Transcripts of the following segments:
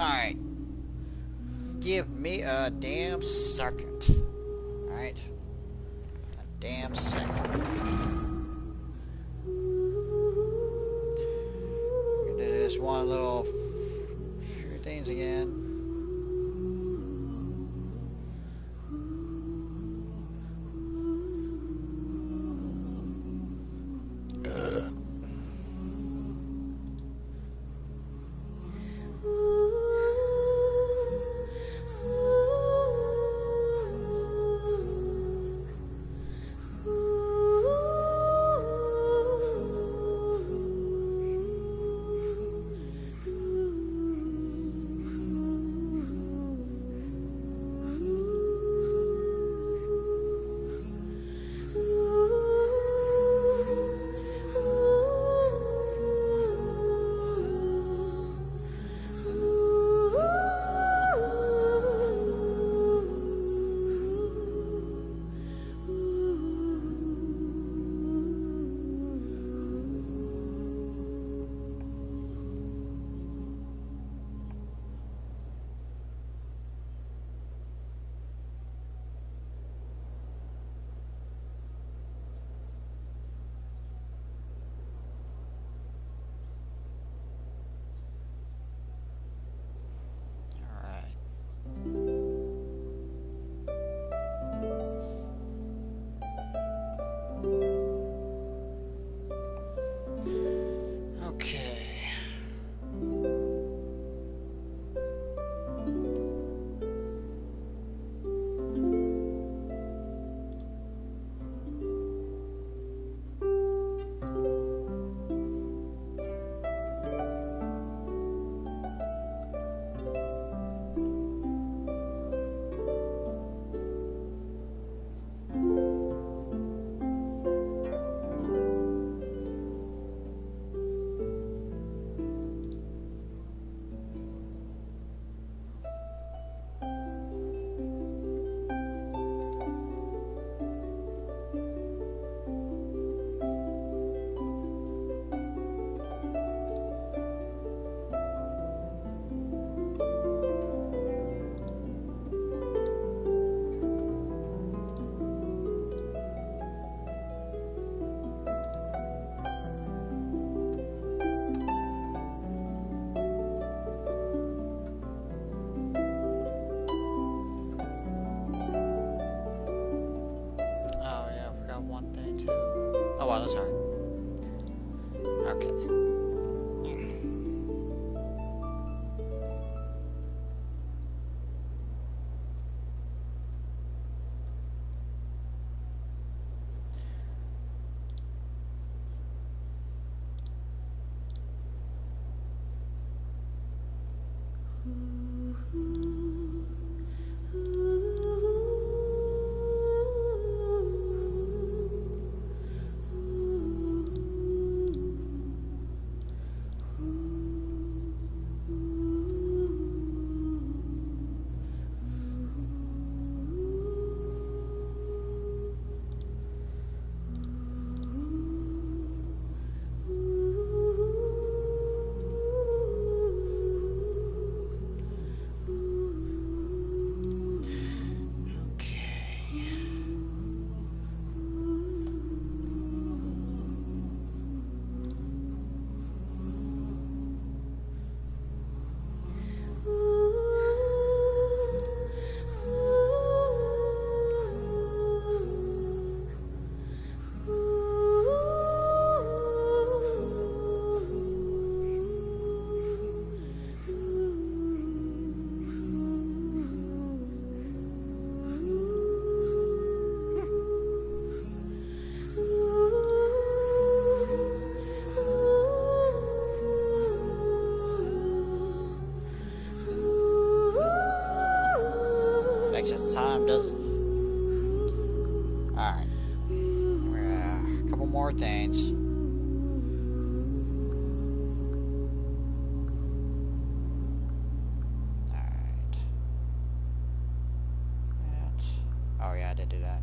Alright. Give me a damn second. Alright. A damn second. We're gonna do this one little few things again. Oh, sorry. Okay. Time does it. Alright. A couple more things. Alright. Oh yeah, I did do that.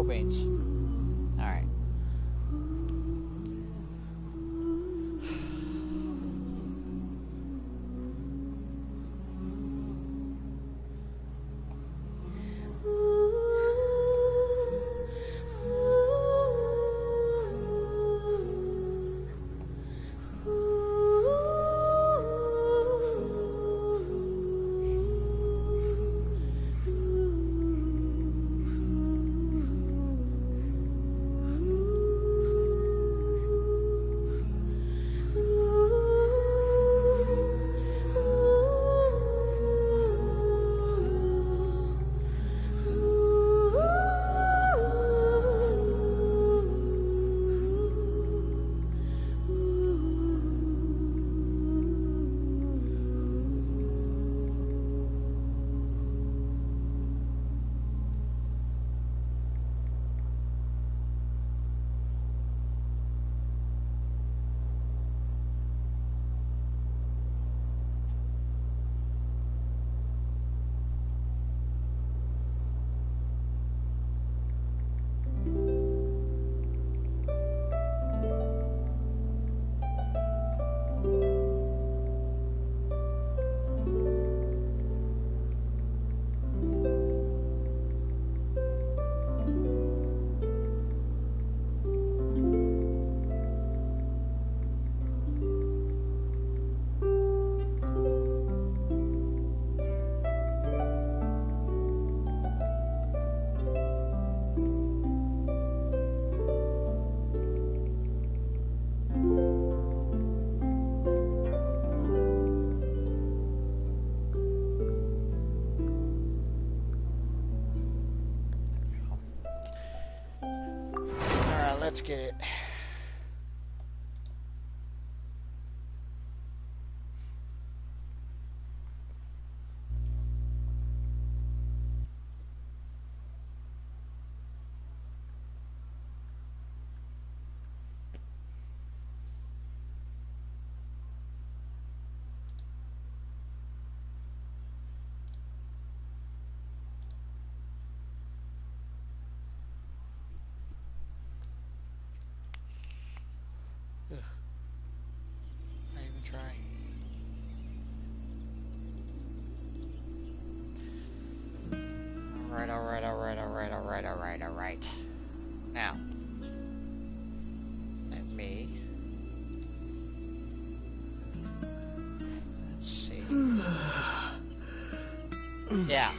beans. Alright. Let's get it. Ugh. I even try. Alright. Now, let me. Let's see. Yeah.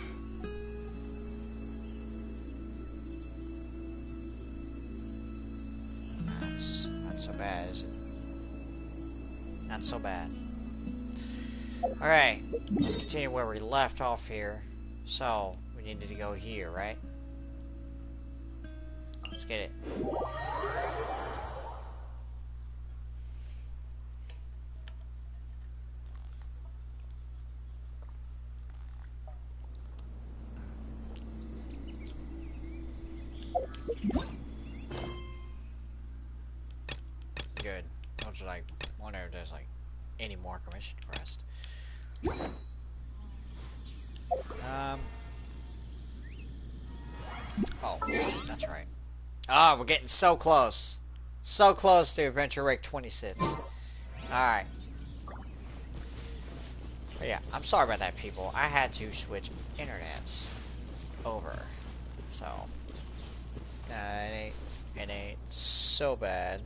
That's not so bad, is it? Not so bad. Alright, let's continue where we left off here. So, we needed to go here, right? Let's get it. Good. I was like, wonder if there's like any more commission quest. Oh, that's right. Ah, we're getting so close. So close to Adventure Rate 26. Alright. But yeah, I'm sorry about that, people. I had to switch internets over. So, it ain't so bad.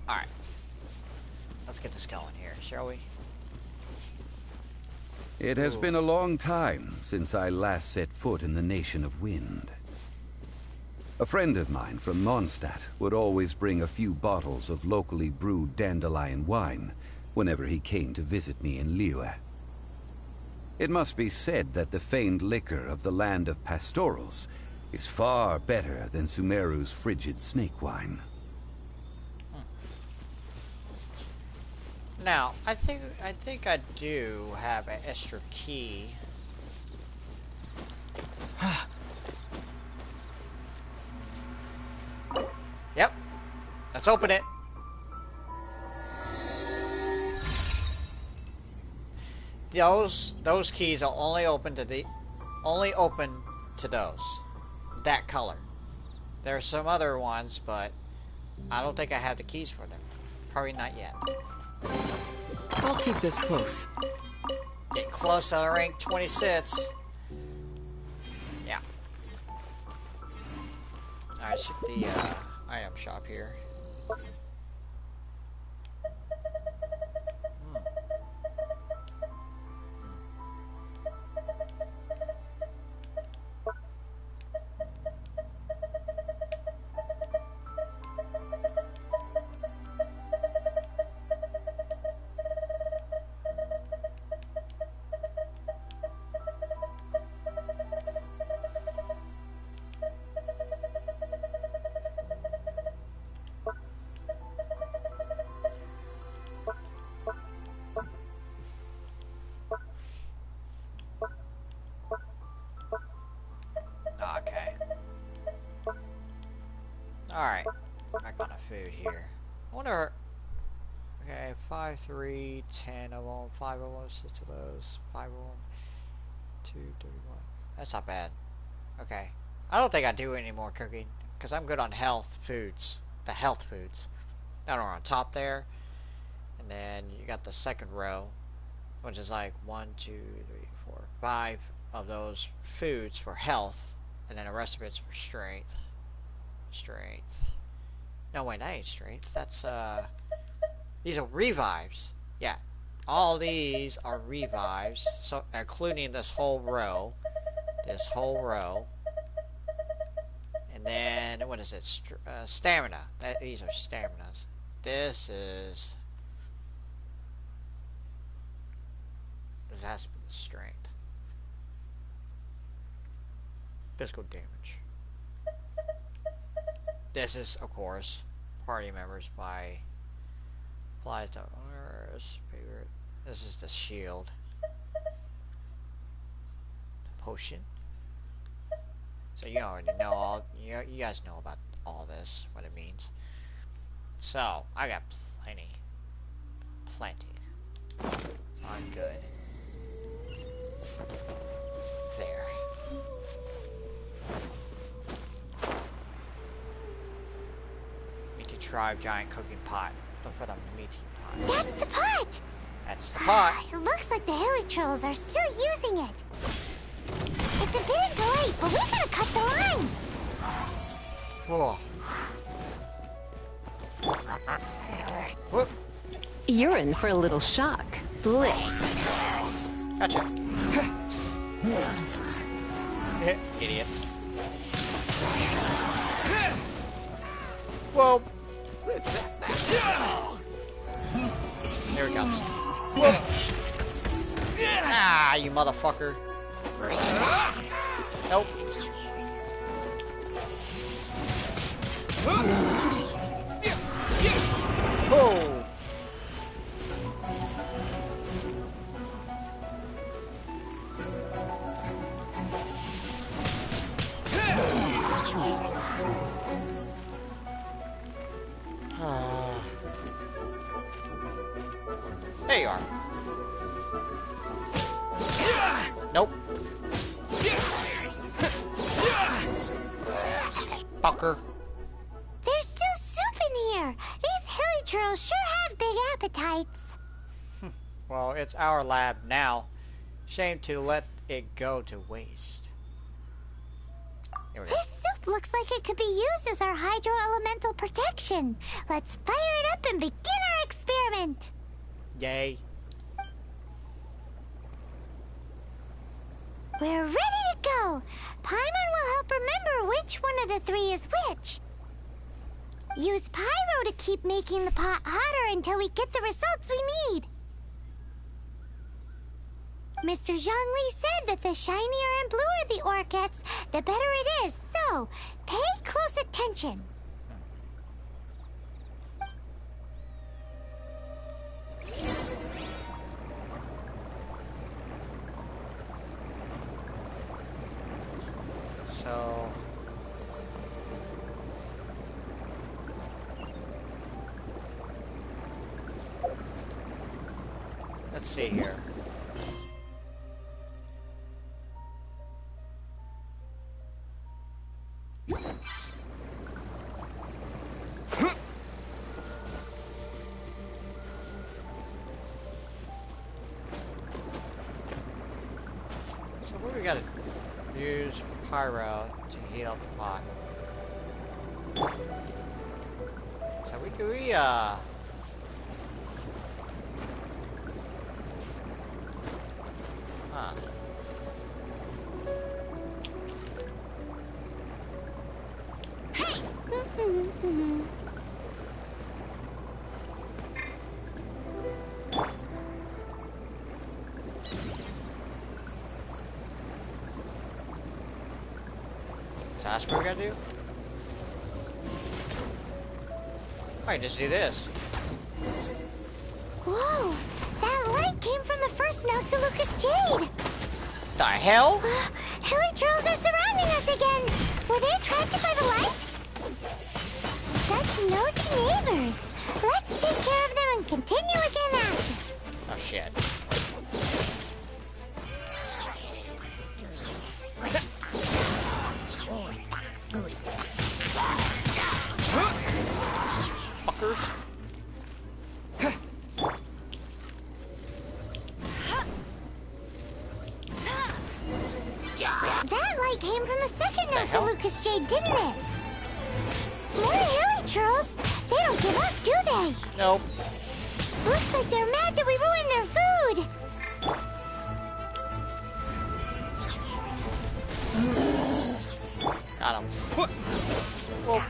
Alright. Let's get this going here, shall we? It has been a long time since I last set foot in the Nation of Wind. A friend of mine from Mondstadt would always bring a few bottles of locally brewed dandelion wine whenever he came to visit me in Liyue. It must be said that the famed liquor of the land of pastorals is far better than Sumeru's frigid snake wine. Now, I think I do have an extra key. Yep. Let's open it. Those keys are only open to those. that color. There are some other ones, but I don't think I have the keys for them. Probably not yet. I'll keep this close. Get close to the rank 26. Yeah. Alright, check the item shop here. Okay. Alright. Back on the food here. I wonder... Okay, 5, 3, 10 of them, 5 of them, 6 of those, 5 of them, 2, 31. That's not bad. Okay. I don't think I do any more cooking, because I'm good on health foods. The health foods. That are on top there. And then you got the second row, which is like 1, 2, 3, 4, 5 of those foods for health. And then the rest of it's for strength. Strength. No, wait, that ain't strength. That's, these are revives. Yeah. All these are revives. So, including this whole row. This whole row. And then, what is it? Stamina. These are staminas. This is... This has to be the strength. Physical damage. This is, of course, party members by applies to owners. Favorite. This is the shield. The potion. So you already know all. You guys know about all this, what it means. So I got plenty. So I'm good. There. Meaty tribe giant cooking pot. Look for the meaty pot. That's the pot! That's the pot. It looks like the hilly trolls are still using it. It's a bit late, but we gotta cut the line. Whoa. Whoop. You're in for a little shock. Blitz. Gotcha. Idiots. Whoa. Here it comes. Whoa. Ah, you motherfucker. Nope. Whoa. There you are. Nope. Fucker. There's still soup in here. These hilly trolls sure have big appetites. Well, it's our lab now. Shame to let it go to waste. Here we go. This soup looks like it could be used as our hydro-elemental protection. Let's fire it up and begin our experiment. Yay. We're ready to go. Paimon will help remember which one of the three is which. Use pyro to keep making the pot hotter until we get the results we need. Mr. Zhongli said that the shinier and bluer the ore gets, the better it is. So, pay close attention. So... let's see here. So what do we gotta use pyro to heat up the pot? So we huh. Hey! So that's what we gotta do? I can just do this. Whoa! That light came from the first Noctilucous Jade! The hell? Hilly trolls are surrounding us again! Were they attracted by the light? Such nosy neighbors! Let's take care of them and continue again after. Oh shit. Fuckers. That light came from the second hell? Noctilucous Jade, didn't it? More Hilly trolls! They don't give up, do they? Nope. Looks like they're mad that we ruined their food! Got him. Whoa.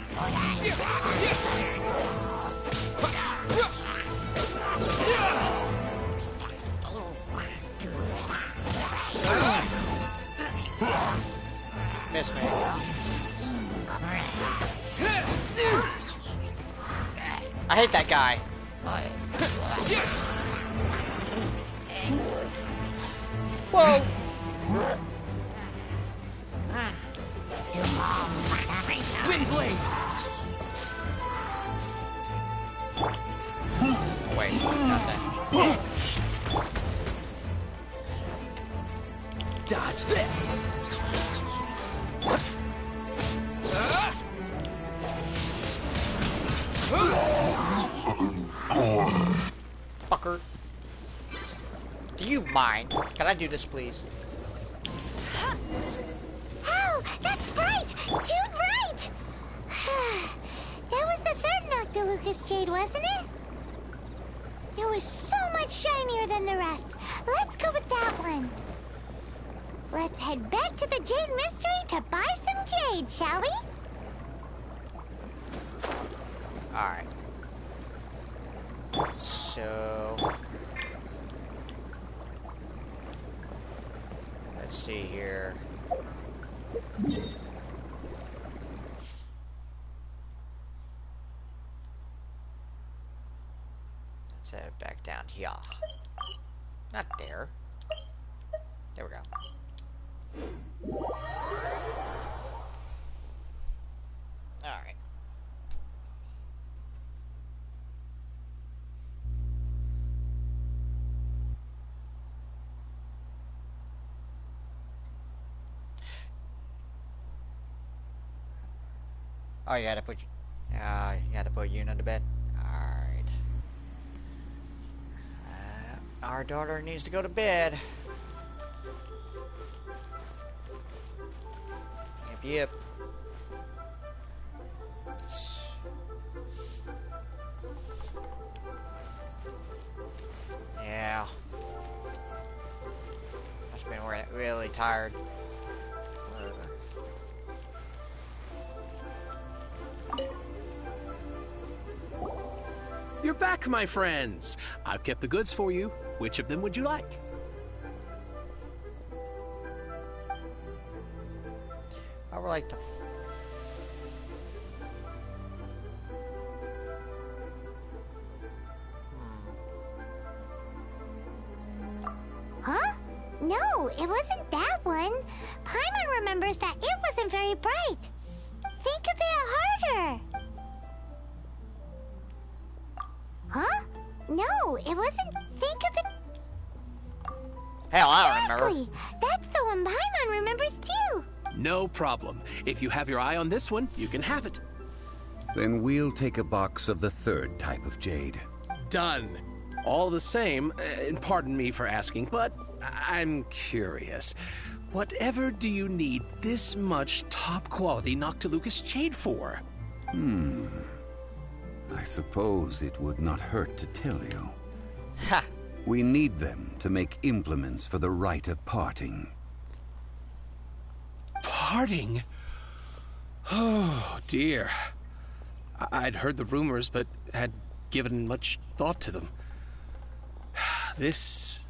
Miss me. I hate that guy. Whoa! Windblade! Wait, not that. Dodge this! Fucker. Do you mind? Can I do this, please? Oh, that's bright! Too bright! That was the third Noctilucous Jade, wasn't it? It was so much shinier than the rest. Let's go with that one. Let's head back to the Jade Mystery to buy some jade, shall we? Alright. So... let's see here. Let's head back down here. Not there. There we go. Alright. Oh, you had to put Yuna to bed. Alright. Our daughter needs to go to bed. Yep. Yeah. I've been really tired. You're back, my friends. I've kept the goods for you. Which of them would you like? I would like to. Huh? No, it wasn't that one. Paimon remembers that it wasn't very bright. Think a bit harder. Huh? No, it wasn't. Think a bit. Hell, I don't remember. Exactly. That's the one Paimon remembers too. No problem. If you have your eye on this one, you can have it. Then we'll take a box of the third type of jade. Done. All the same, and pardon me for asking, but I'm curious. Whatever do you need this much top-quality Noctilucous jade for? I suppose it would not hurt to tell you. Ha! We need them to make implements for the rite of parting. Parting? Oh, dear. I'd heard the rumors, but had given much thought to them. This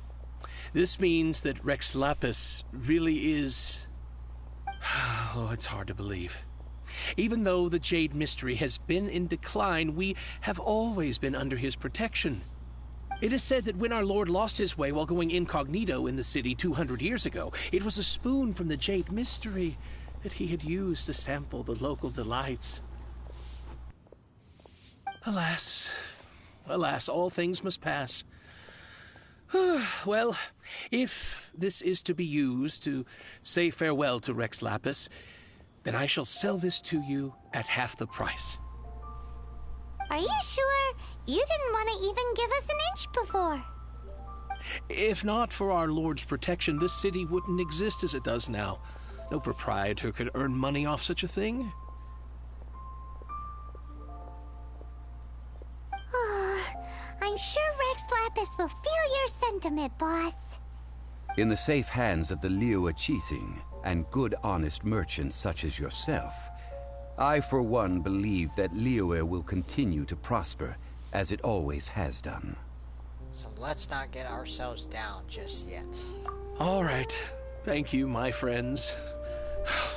means that Rex Lapis really is... Oh, it's hard to believe. Even though the Jade Mystery has been in decline, we have always been under his protection. It is said that when our Lord lost his way while going incognito in the city 200 years ago, it was a spoon from the Jade Mystery that he had used to sample the local delights. Alas, alas, all things must pass. Well, if this is to be used to say farewell to Rex Lapis, then I shall sell this to you at half the price. Are you sure? You didn't want to even give us an inch before. If not for our Lord's protection, this city wouldn't exist as it does now. No proprietor could earn money off such a thing. I'm sure Rex Lapis will feel your sentiment, boss. In the safe hands of the Liu Chising and good honest merchants such as yourself, I for one believe that Liyue will continue to prosper as it always has done. So let's not get ourselves down just yet. All right. Thank you, my friends.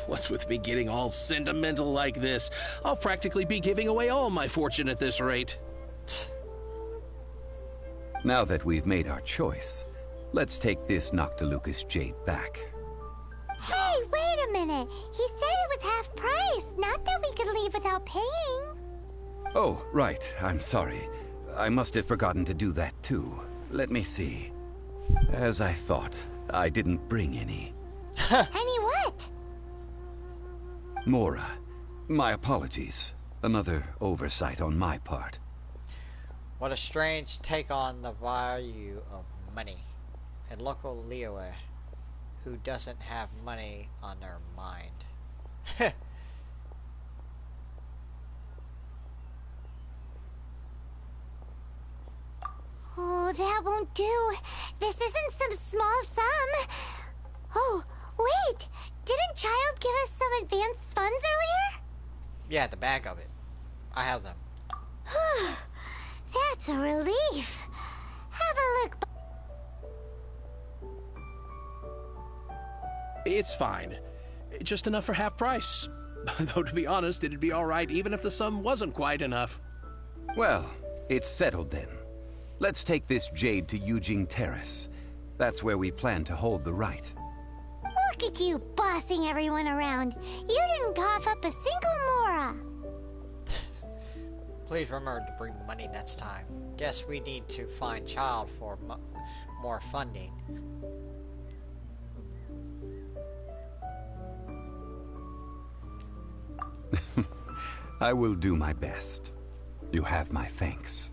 What's with me getting all sentimental like this? I'll practically be giving away all my fortune at this rate. Now that we've made our choice, let's take this Noctilucous jade back. Hey, wait a minute. He said it was half price, not that we could leave without paying. Oh, right. I'm sorry. I must have forgotten to do that too. Let me see. As I thought, I didn't bring any. Any what? Mora, my apologies. Another oversight on my part. What a strange take on the value of money. A local Liyue who doesn't have money on their mind. Oh, that won't do. This isn't some small sum. Oh, wait. Didn't Child give us some advanced funds earlier? Yeah, the bag of it. I have them. That's a relief. Have a look. It's fine. Just enough for half price. Though, to be honest, it'd be all right even if the sum wasn't quite enough. Well, it's settled then. Let's take this jade to Yujing Terrace. That's where we plan to hold the rite. Look at you bossing everyone around. You didn't cough up a single mora. Please remember to bring money next time. Guess we need to find Child for more funding. I will do my best. You have my thanks.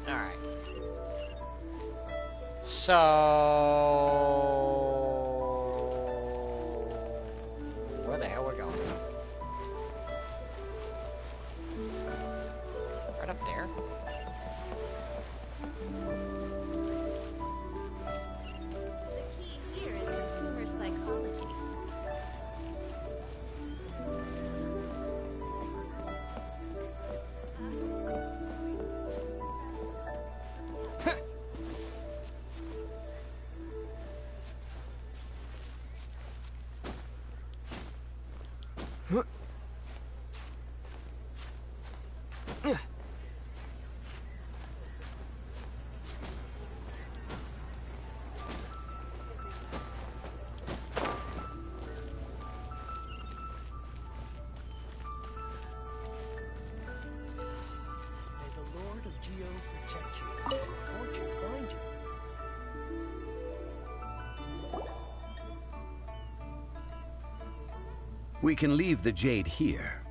Alright. So... where the hell we're going? Right up there. The key here is consumer psychology. May the Lord of Geo protect you and fortune find you. We can leave the jade here.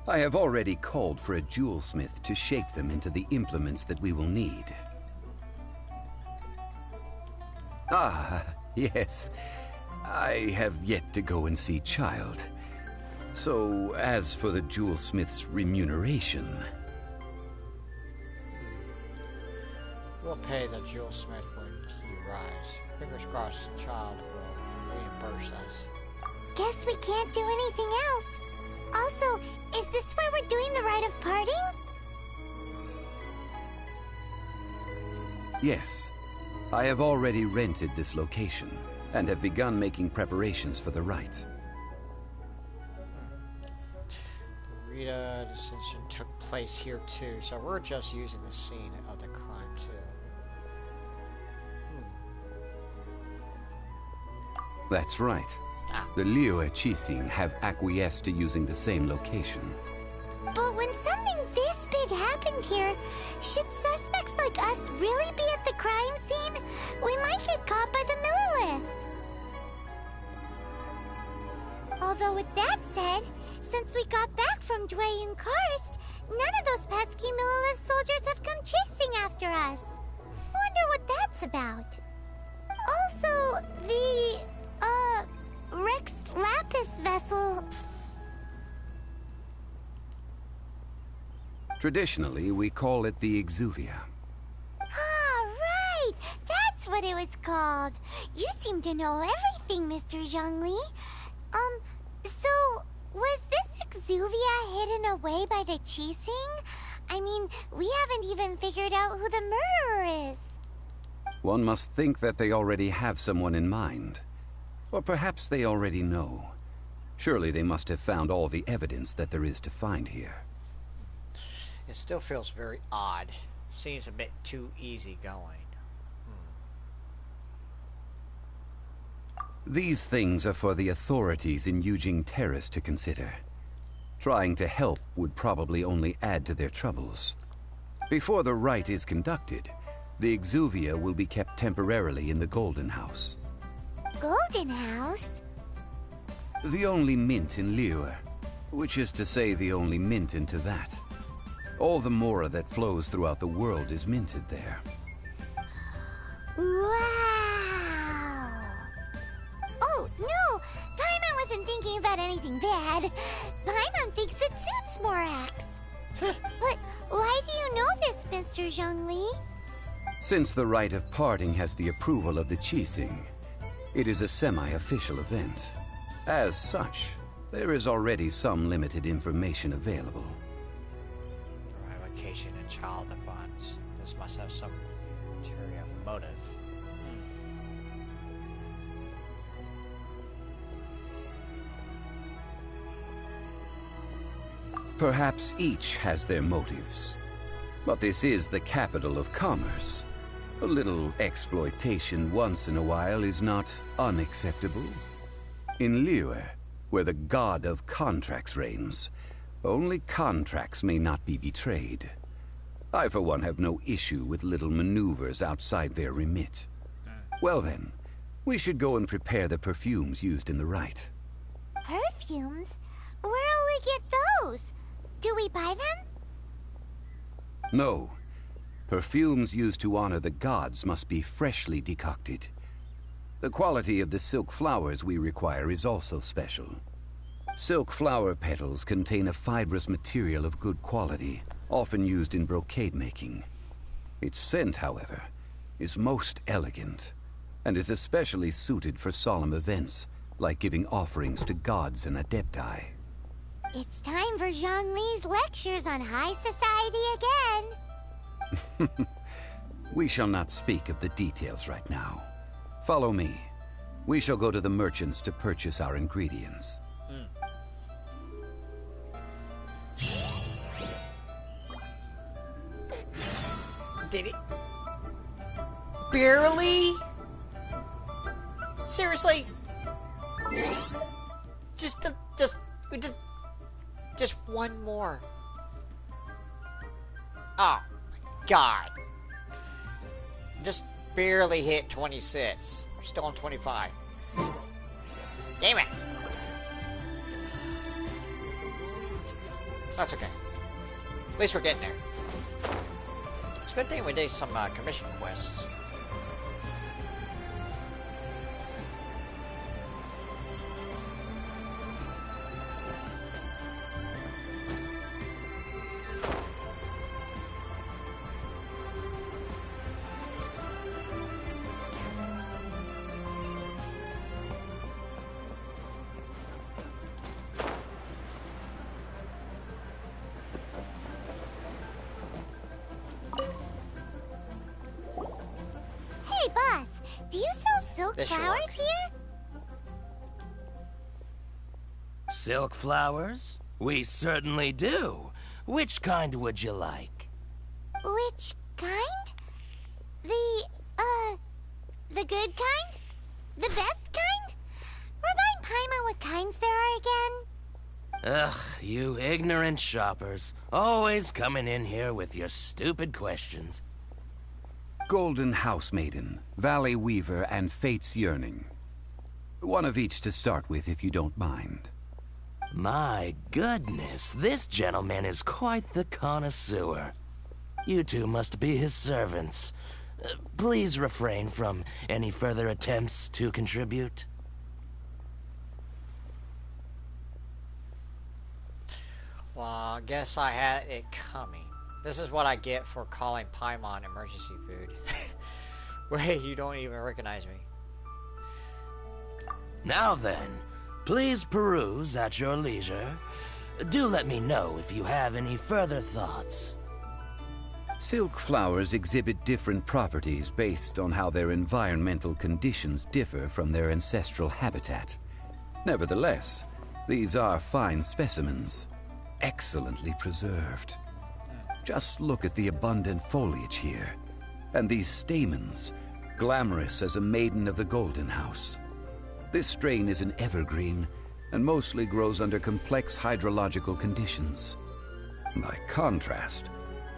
I have already called for a jewelsmith to shape them into the implements that we will need. Ah, yes. I have yet to go and see Child. So, as for the jewelsmith's remuneration... We'll pay the jewelsmith when he arrives. Fingers crossed the Child will reimburse us. Guess we can't do anything else. Also, is this where we're doing the rite of parting? Yes. I have already rented this location, and have begun making preparations for the rite. The Rita dissension took place here too, so we're just using the scene of the crime too. That's right. The Liyue Qixing have acquiesced to using the same location. But when something this big happened here, should suspects like us really be at the crime scene? We might get caught by the Millilith. Although with that said, since we got back from Dway and Karst, none of those pesky Millilith soldiers have come chasing after us. Wonder what that's about. Also, the, Rex Lapis vessel... Traditionally, we call it the Exuvia. Ah, right! That's what it was called. You seem to know everything, Mr. Zhongli. So, was this Exuvia hidden away by the Qixing? I mean, we haven't even figured out who the murderer is. One must think that they already have someone in mind. Or perhaps they already know. Surely they must have found all the evidence that there is to find here. It still feels very odd. Seems a bit too easygoing. These things are for the authorities in Yujing Terrace to consider. Trying to help would probably only add to their troubles. Before the rite is conducted, the Exuvia will be kept temporarily in the Golden House. Golden House? The only mint in Liyue, which is to say the only mint into that. All the mora that flows throughout the world is minted there. Wow! Oh, no! Paimon wasn't thinking about anything bad. Paimon thinks it suits Morax. But why do you know this, Mr. Zhongli? Since the rite of parting has the approval of the Qixing, it is a semi-official event. As such, there is already some limited information available. Location and child funds. This must have some ulterior motive. Perhaps each has their motives. But this is the capital of commerce. A little exploitation once in a while is not unacceptable. In Liyue, where the god of contracts reigns, only contracts may not be betrayed. I, for one, have no issue with little maneuvers outside their remit. Well then, we should go and prepare the perfumes used in the rite. Perfumes? Where'll we get those? Do we buy them? No. Perfumes used to honor the gods must be freshly decocted. The quality of the silk flowers we require is also special. Silk flower petals contain a fibrous material of good quality, often used in brocade making. Its scent, however, is most elegant, and is especially suited for solemn events, like giving offerings to gods and adepti. It's time for Zhongli's lectures on high society again. We shall not speak of the details right now. Follow me. We shall go to the merchants to purchase our ingredients. Did it? Barely? Seriously? Just one more. Oh my god. Just barely hit 26. We're still on 25. Damn it. That's okay. At least we're getting there. It's a good thing we did some commission quests. Hey, boss, do you sell silk This should flowers work. here? Silk flowers? We certainly do. Which kind would you like? Which kind? The good kind? The best kind? Remind Paimon what kinds there are again? Ugh, you ignorant shoppers. Always coming in here with your stupid questions. Golden House Maiden, Valley Weaver, and Fate's Yearning. One of each to start with, if you don't mind. My goodness, this gentleman is quite the connoisseur. You two must be his servants. Please refrain from any further attempts to contribute. Well, I guess I had it coming. This is what I get for calling Paimon emergency food. Wait, you don't even recognize me. Now then, please peruse at your leisure. Do let me know if you have any further thoughts. Silk flowers exhibit different properties based on how their environmental conditions differ from their ancestral habitat. Nevertheless, these are fine specimens, excellently preserved. Just look at the abundant foliage here, and these stamens, glamorous as a maiden of the Golden House. This strain is an evergreen, and mostly grows under complex hydrological conditions. By contrast,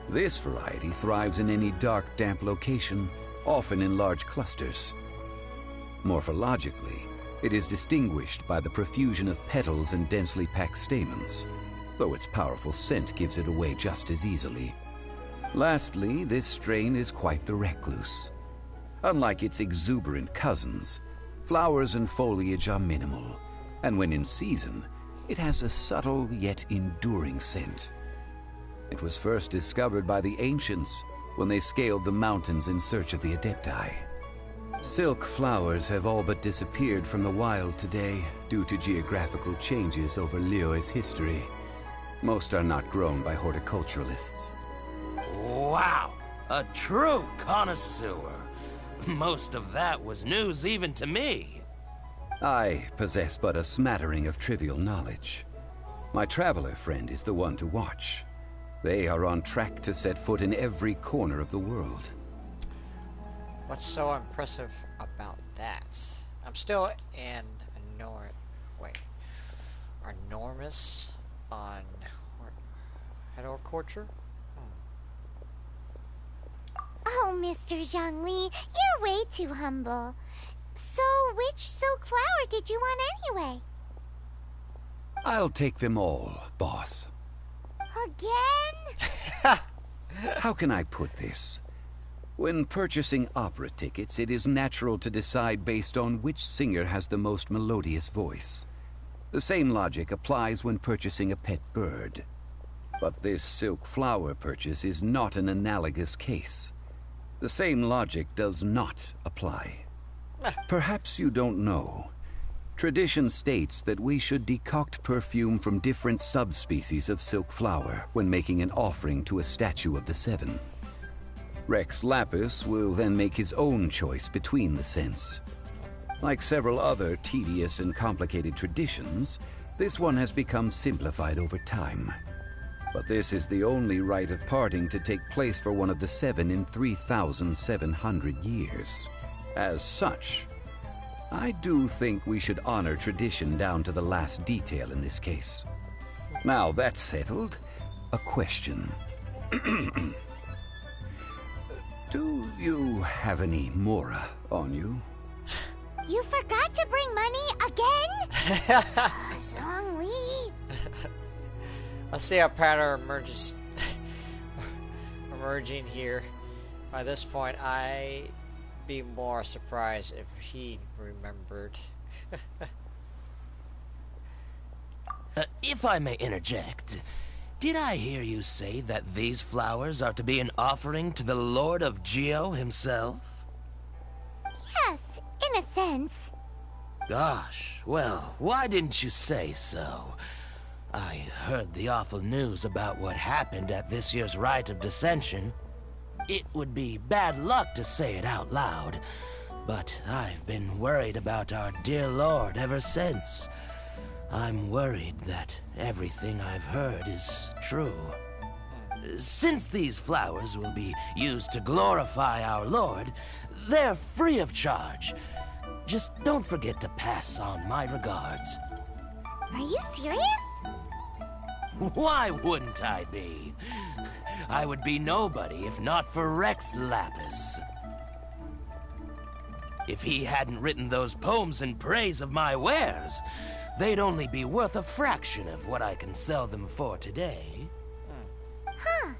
this variety thrives in any dark, damp location, often in large clusters. Morphologically, it is distinguished by the profusion of petals and densely packed stamens, though its powerful scent gives it away just as easily. Lastly, this strain is quite the recluse. Unlike its exuberant cousins, flowers and foliage are minimal, and when in season, it has a subtle yet enduring scent. It was first discovered by the ancients when they scaled the mountains in search of the Adepti. Silk flowers have all but disappeared from the wild today due to geographical changes over Liyue's history. Most are not grown by horticulturalists. Wow, a true connoisseur. Most of that was news even to me. I possess but a smattering of trivial knowledge. My traveler friend is the one to watch. They are on track to set foot in every corner of the world. What's so impressive about that? I'm still in enormous on horticulture. Oh, Mr. Zhongli, you're way too humble. So, which silk flower did you want anyway? I'll take them all, boss. Again? How can I put this? When purchasing opera tickets, it is natural to decide based on which singer has the most melodious voice. The same logic applies when purchasing a pet bird. But this silk flower purchase is not an analogous case. The same logic does not apply. Perhaps you don't know. Tradition states that we should decoct perfume from different subspecies of silk flower when making an offering to a statue of the Seven. Rex Lapis will then make his own choice between the scents. Like several other tedious and complicated traditions, this one has become simplified over time. But this is the only rite of parting to take place for one of the Seven in 3,700 years. As such, I do think we should honor tradition down to the last detail in this case. Now that's settled, a question. Do you have any Mora on you? You forgot to bring money again? Zhongli. I see a pattern emerging here. By this point, I'd be more surprised if he remembered. If I may interject, did I hear you say that these flowers are to be an offering to the Lord of Geo himself? Yes, in a sense. Gosh, well, why didn't you say so? I heard the awful news about what happened at this year's Rite of Dissension. It would be bad luck to say it out loud, but I've been worried about our dear Lord ever since. I'm worried that everything I've heard is true. Since these flowers will be used to glorify our Lord, they're free of charge. Just don't forget to pass on my regards. Are you serious? Why wouldn't I be? I would be nobody if not for Rex Lapis. If he hadn't written those poems in praise of my wares, they'd only be worth a fraction of what I can sell them for today. Huh.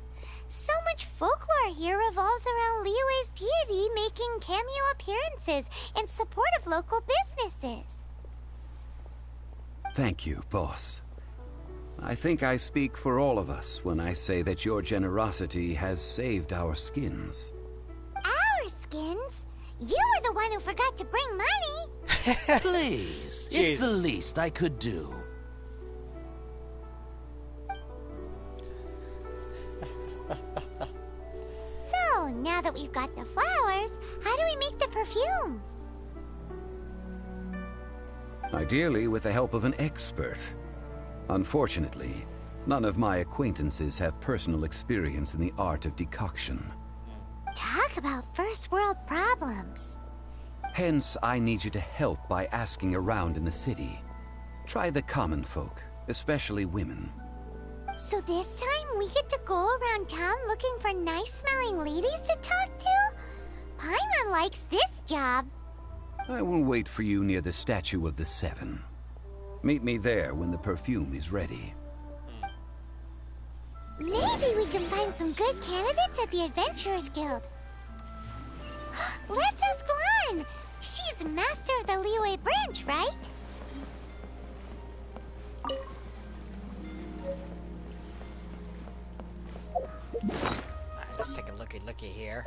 So much folklore here revolves around Liyue's deity making cameo appearances in support of local businesses. Thank you, boss. I think I speak for all of us when I say that your generosity has saved our skins. Our skins? You were the one who forgot to bring money. Please, it's the Jesus. least I could do. So, now that we've got the flowers, how do we make the perfume? Ideally with the help of an expert. Unfortunately, none of my acquaintances have personal experience in the art of decoction. Talk about first world problems. Hence, I need you to help by asking around in the city. Try the common folk, especially women. So this time we get to go around town looking for nice-smelling ladies to talk to? Paimon likes this job. I will wait for you near the Statue of the Seven. Meet me there when the perfume is ready. Maybe we can find some good candidates at the Adventurers Guild. Let's ask Lan. She's master of the Liyue branch, right? Alright, let's take a looky here.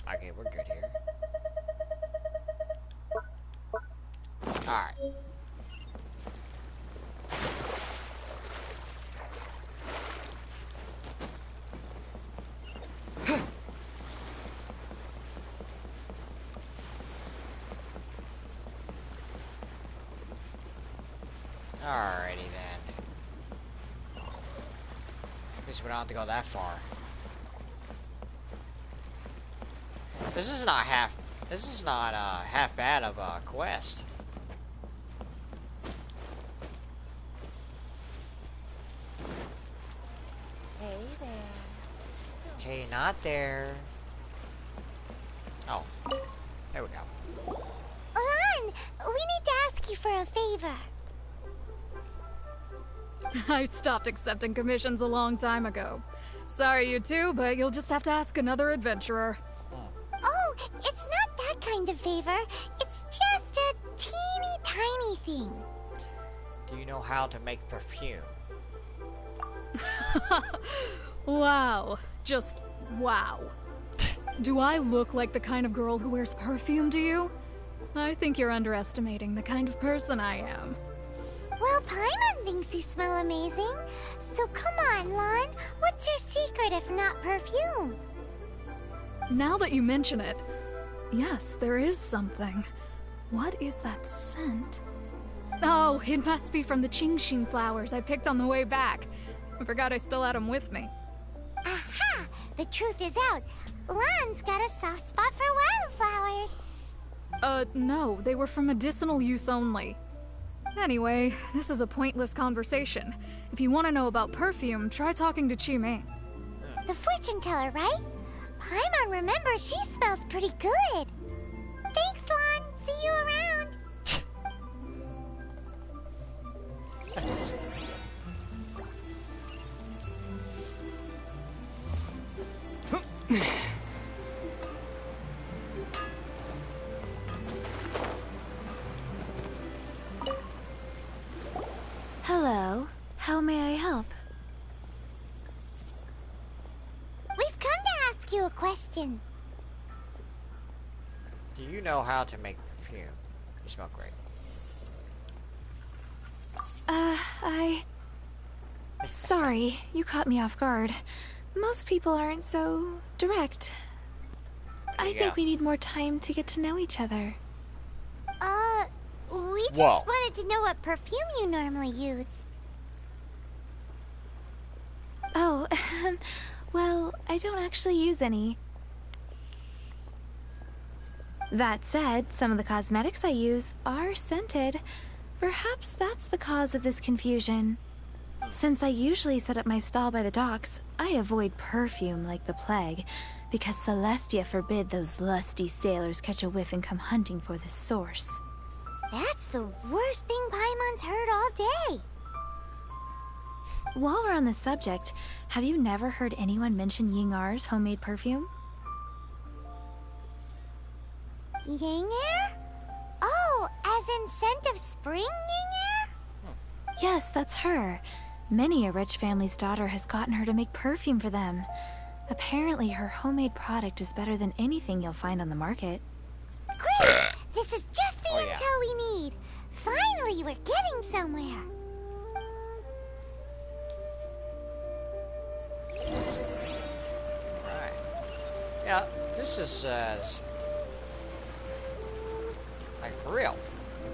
Okay, we're good here. Alright. Alrighty then. Guess we don't have to go that far. This is not half bad of a quest. Hey there. Hey, not there. Oh, there we go. Lan, we need to ask you for a favor. I stopped accepting commissions a long time ago. Sorry, you two, but you'll just have to ask another adventurer. Oh, it's not that kind of favor. It's just a teeny tiny thing. Do you know how to make perfume? Wow. Just wow. Do I look like the kind of girl who wears perfume to you? I think you're underestimating the kind of person I am. Well, Paimon thinks you smell amazing. So come on, Lan. What's your secret if not perfume? Now that you mention it, yes, there is something. What is that scent? Oh, it must be from the Qingshin flowers I picked on the way back. I forgot I still had them with me. Aha! The truth is out. Lan's got a soft spot for wildflowers. No, they were for medicinal use only. Anyway, this is a pointless conversation. If you want to know about perfume, try talking to Chi-Mei. The fortune teller, right? Paimon remembers she smells pretty good. Thanks, Lon. See you around. Hello. How may I help? We've come to ask you a question. Do you know how to make perfume? You smell great. Sorry, you caught me off guard. Most people aren't so direct. I think we need more time to get to know each other. We just Whoa. wanted to know what perfume you normally use. Oh, well, I don't actually use any. That said, some of the cosmetics I use are scented. Perhaps that's the cause of this confusion. Since I usually set up my stall by the docks, I avoid perfume like the plague, because Celestia forbid those lusty sailors catch a whiff and come hunting for the source. That's the worst thing Paimon's heard all day. While we're on the subject, have you never heard anyone mention Yingar's homemade perfume? Yingar? Oh, as in scent of spring, Yingar? Yes, that's her. Many a rich family's daughter has gotten her to make perfume for them. Apparently, her homemade product is better than anything you'll find on the market. Great! This is just the Oh, yeah. intel we need. Finally, we're getting somewhere. Right. Yeah, this is, like, for real,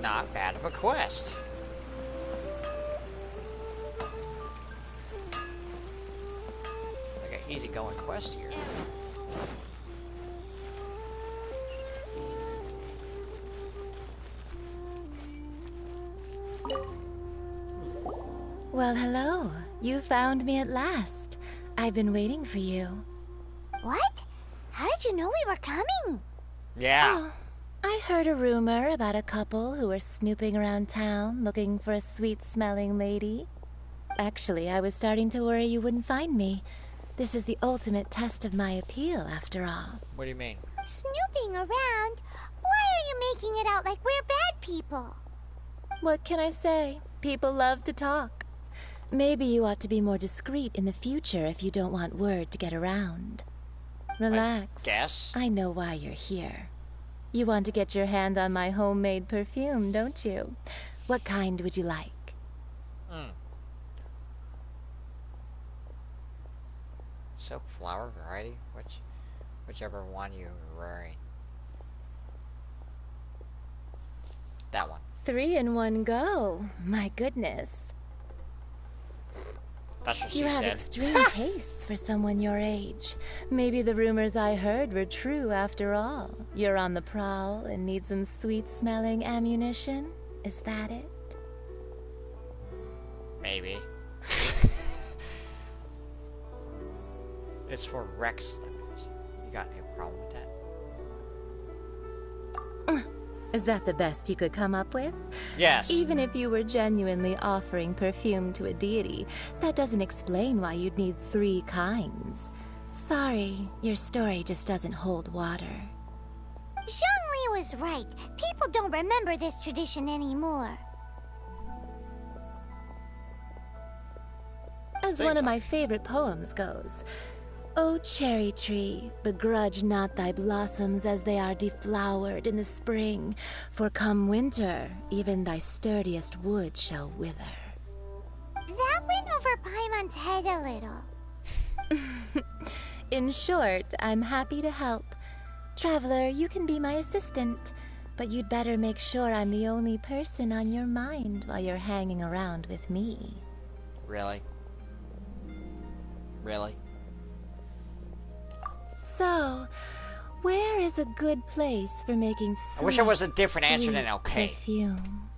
not bad of a quest. Like an easygoing quest here. Well, hello. You found me at last. I've been waiting for you. What? How did you know we were coming? Yeah. Oh, I heard a rumor about a couple who were snooping around town looking for a sweet-smelling lady. Actually, I was starting to worry you wouldn't find me. This is the ultimate test of my appeal, after all. What do you mean? Snooping around? Why are you making it out like we're bad people? What can I say? People love to talk. Maybe you ought to be more discreet in the future if you don't want word to get around. Relax. Guess. I know why you're here. You want to get your hand on my homemade perfume, don't you? What kind would you like? Silk flower variety? Whichever one you're wearing. That one. 3 in one go. My goodness. That's what You she have said. extreme tastes for someone your age. Maybe the rumors I heard were true after all. You're on the prowl and need some sweet-smelling ammunition? Is that it? Maybe. It's for Rex lemons. You got any problem with that? Is that the best you could come up with? Yes. Even if you were genuinely offering perfume to a deity, that doesn't explain why you'd need 3 kinds. Sorry, your story just doesn't hold water. Zhongli was right. People don't remember this tradition anymore. As one of my favorite poems goes, O cherry tree, begrudge not thy blossoms as they are deflowered in the spring, for come winter, even thy sturdiest wood shall wither. That went over Paimon's head a little. In short, I'm happy to help. Traveler, you can be my assistant, but you'd better make sure I'm the only person on your mind while you're hanging around with me. Really? Really? So, where is a good place for making sweet, I wish it was a different answer than sweet okay. perfume?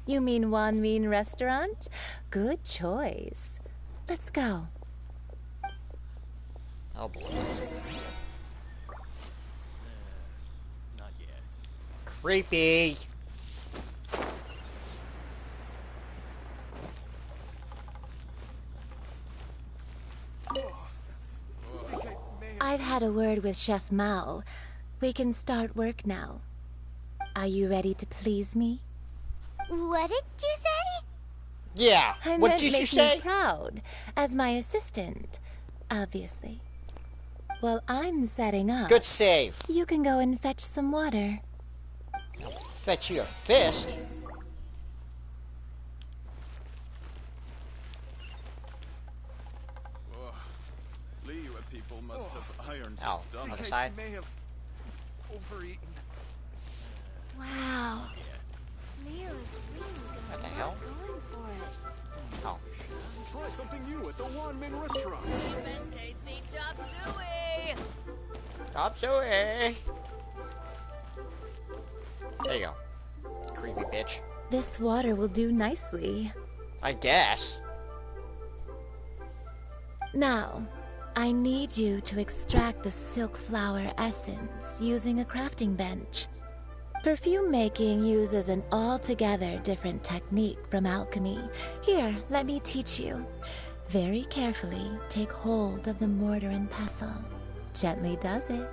You mean Wanmin Restaurant? Good choice. Let's go. Oh boy. Not yet. Creepy. I've had a word with Chef Mao. We can start work now. Are you ready to please me? What did you say? Yeah. I What meant did you make say? me proud, as my assistant, obviously. While I'm setting up, Good save. you can go and fetch some water. I'll fetch you a fist. Liyue people must have iron Oh, stomachs. other side. May have overeaten. Wow. Leo's really got What the hell? going for it. Oh. Try something new at the Wanmin Restaurant. Been tasting chop suey. Stop suey. There you go. Creepy bitch. This water will do nicely. I guess. Now, I need you to extract the silk flower essence using a crafting bench. Perfume making uses an altogether different technique from alchemy. Here, let me teach you. Very carefully, take hold of the mortar and pestle. Gently does it.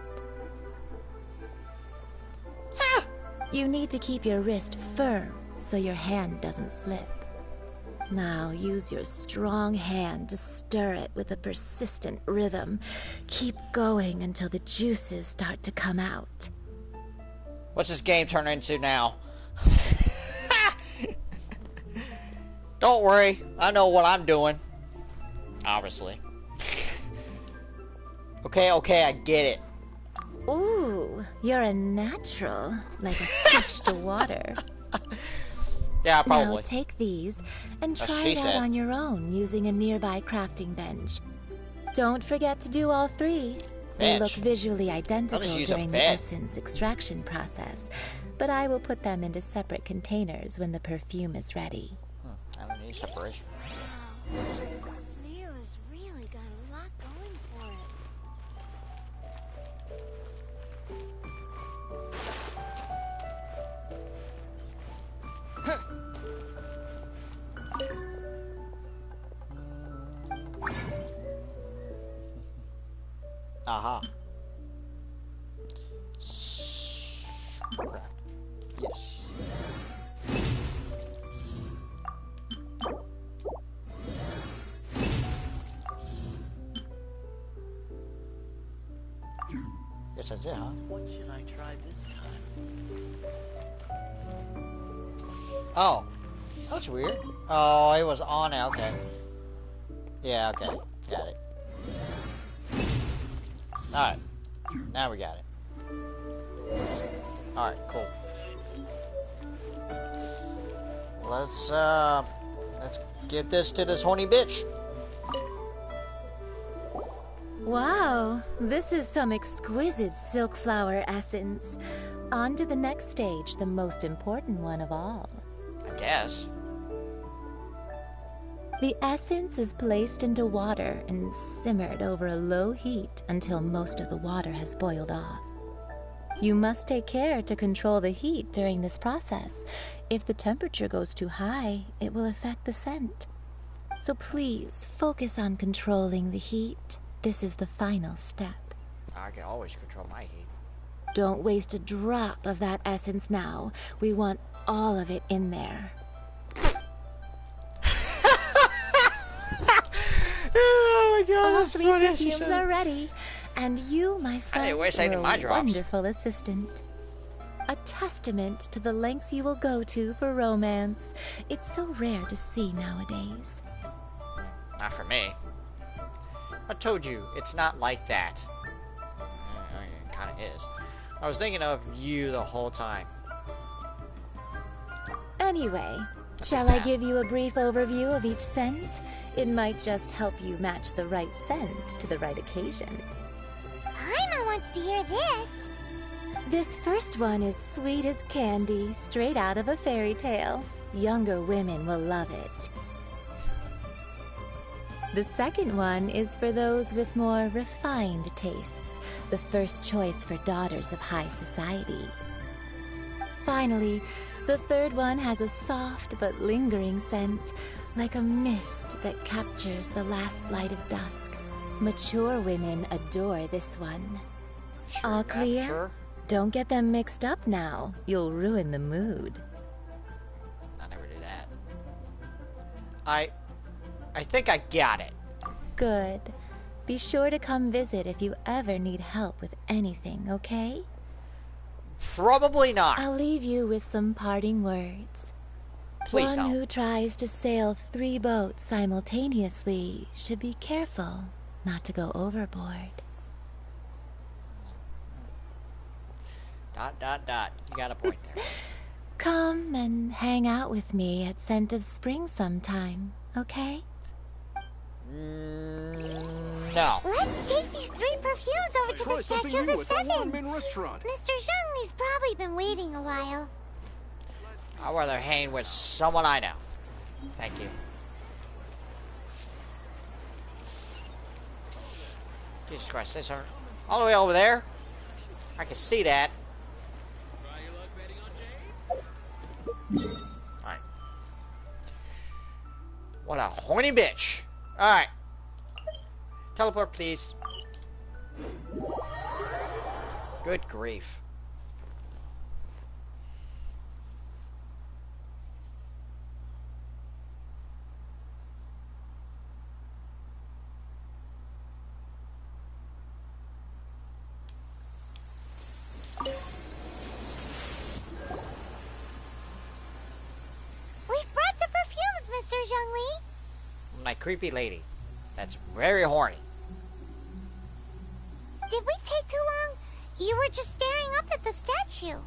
You need to keep your wrist firm so your hand doesn't slip. Now use your strong hand to stir it with a persistent rhythm. Keep going until the juices start to come out. What's this game turn into now? Don't worry, I know what I'm doing. Obviously. Okay, I get it. Ooh, you're a natural, like a fish to water. Yeah, probably. Now take these and As try she it out said. on your own using a nearby crafting bench. Don't forget to do all three. They look Bench? visually identical just use a during the bed. essence extraction process, but I will put them into separate containers when the perfume is ready. I don't need separation. Leo's really got a lot going for it. Aha. Crap. Yes. Guess that's it, huh? What should I try this time? Oh. That's weird. Oh, it was on it. Okay. Yeah, okay. Got it. Alright. Now we got it. Alright, cool. Let's give this to this horny bitch. Wow, this is some exquisite silk flower essence. On to the next stage, the most important one of all. I guess. The essence is placed into water and simmered over a low heat until most of the water has boiled off. You must take care to control the heat during this process. If the temperature goes too high, it will affect the scent. So please focus on controlling the heat. This is the final step. I can always control my heat. Don't waste a drop of that essence now. We want all of it in there. Oh my god, All that's three funny. She perfumes said. are ready, and you, my I friend, didn't waste any were of my a drops. wonderful assistant. A testament to the lengths you will go to for romance. It's so rare to see nowadays. Not for me. I told you, it's not like that. It kind of is. I was thinking of you the whole time. Anyway, shall I give you a brief overview of each scent? It might just help you match the right scent to the right occasion. Paimon wants to hear this. This first one is sweet as candy, straight out of a fairy tale. Younger women will love it. The second one is for those with more refined tastes, the first choice for daughters of high society. Finally, the third one has a soft but lingering scent, like a mist that captures the last light of dusk. Mature women adore this one. Sure, All clear? sure. Don't get them mixed up now. You'll ruin the mood. I never do that. I think I got it. Good. Be sure to come visit if you ever need help with anything, okay? Probably not. I'll leave you with some parting words. Please One don't. who tries to sail 3 boats simultaneously should be careful not to go overboard. ... You got a point there. Come and hang out with me at Scent of Spring sometime, okay? No. Let's take these 3 perfumes over to Try the something Statue of new the at the Seven. Longman restaurant. Mr. Zhongli's probably been waiting a while. I'd rather hang with someone I know. Thank you. Jesus Christ, there's her all the way over there. I can see that. Alright. What a horny bitch. Alright. Teleport, please. Good grief. We've brought the perfumes, Mr. Zhongli. My creepy lady. That's very horny. Did we take too long? You were just staring up at the statue.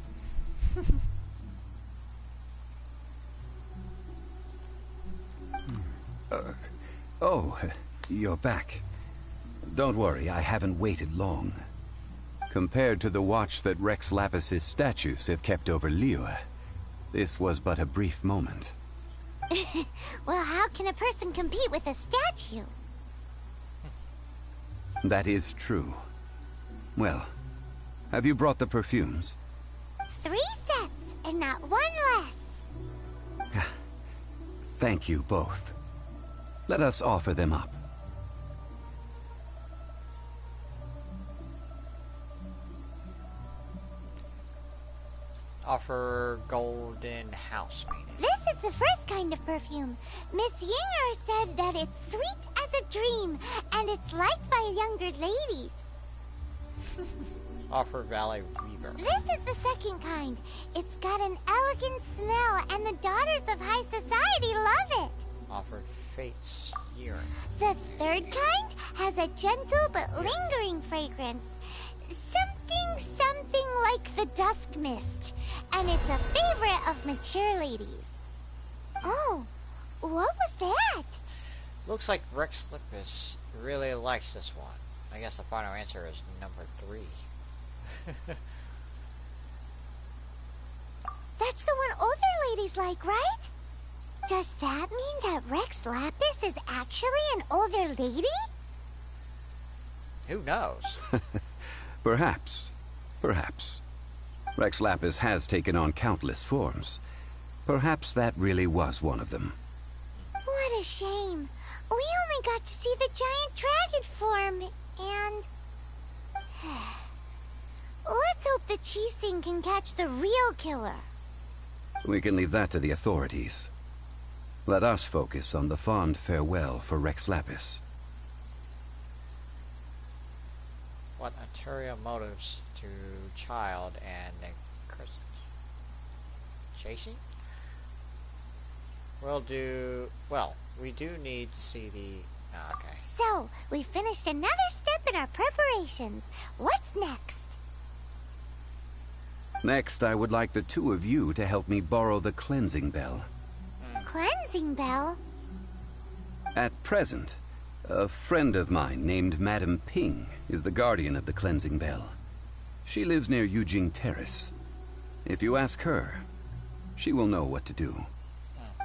Oh, you're back. Don't worry, I haven't waited long. Compared to the watch that Rex Lapis's statues have kept over Liyue, this was but a brief moment. Well, how can a person compete with a statue? That is true. Well, have you brought the perfumes? 3 sets, and not 1 less. Thank you both. Let us offer them up. Offer golden house meaning. This is the first kind of perfume. Miss Yinger said that it's sweet as a dream, and it's liked by younger ladies. Offer Valley Weaver. This is the second kind. It's got an elegant smell, and the daughters of high society love it. Offer Fate's Year. The third kind has a gentle but lingering fragrance. Something like the dusk mist. And it's a favorite of mature ladies. Oh, what was that? Looks like Rex Lapis really likes this one. I guess the final answer is number 3. That's the one older ladies like, right? Does that mean that Rex Lapis is actually an older lady? Who knows? Perhaps. Perhaps. Rex Lapis has taken on countless forms. Perhaps that really was one of them. What a shame. We only got to see the giant dragon form, and... Let's hope the Qixing can catch the real killer. We can leave that to the authorities. Let us focus on the fond farewell for Rex Lapis. What ulterior motives to child and chasing? Well, we do need to see the... Oh, okay. So, we finished another step in our preparations. What's next? Next, I would like the 2 of you to help me borrow the cleansing bell. Cleansing bell? At present, a friend of mine named Madame Ping is the guardian of the cleansing bell. She lives near Yujing Terrace. If you ask her, she will know what to do.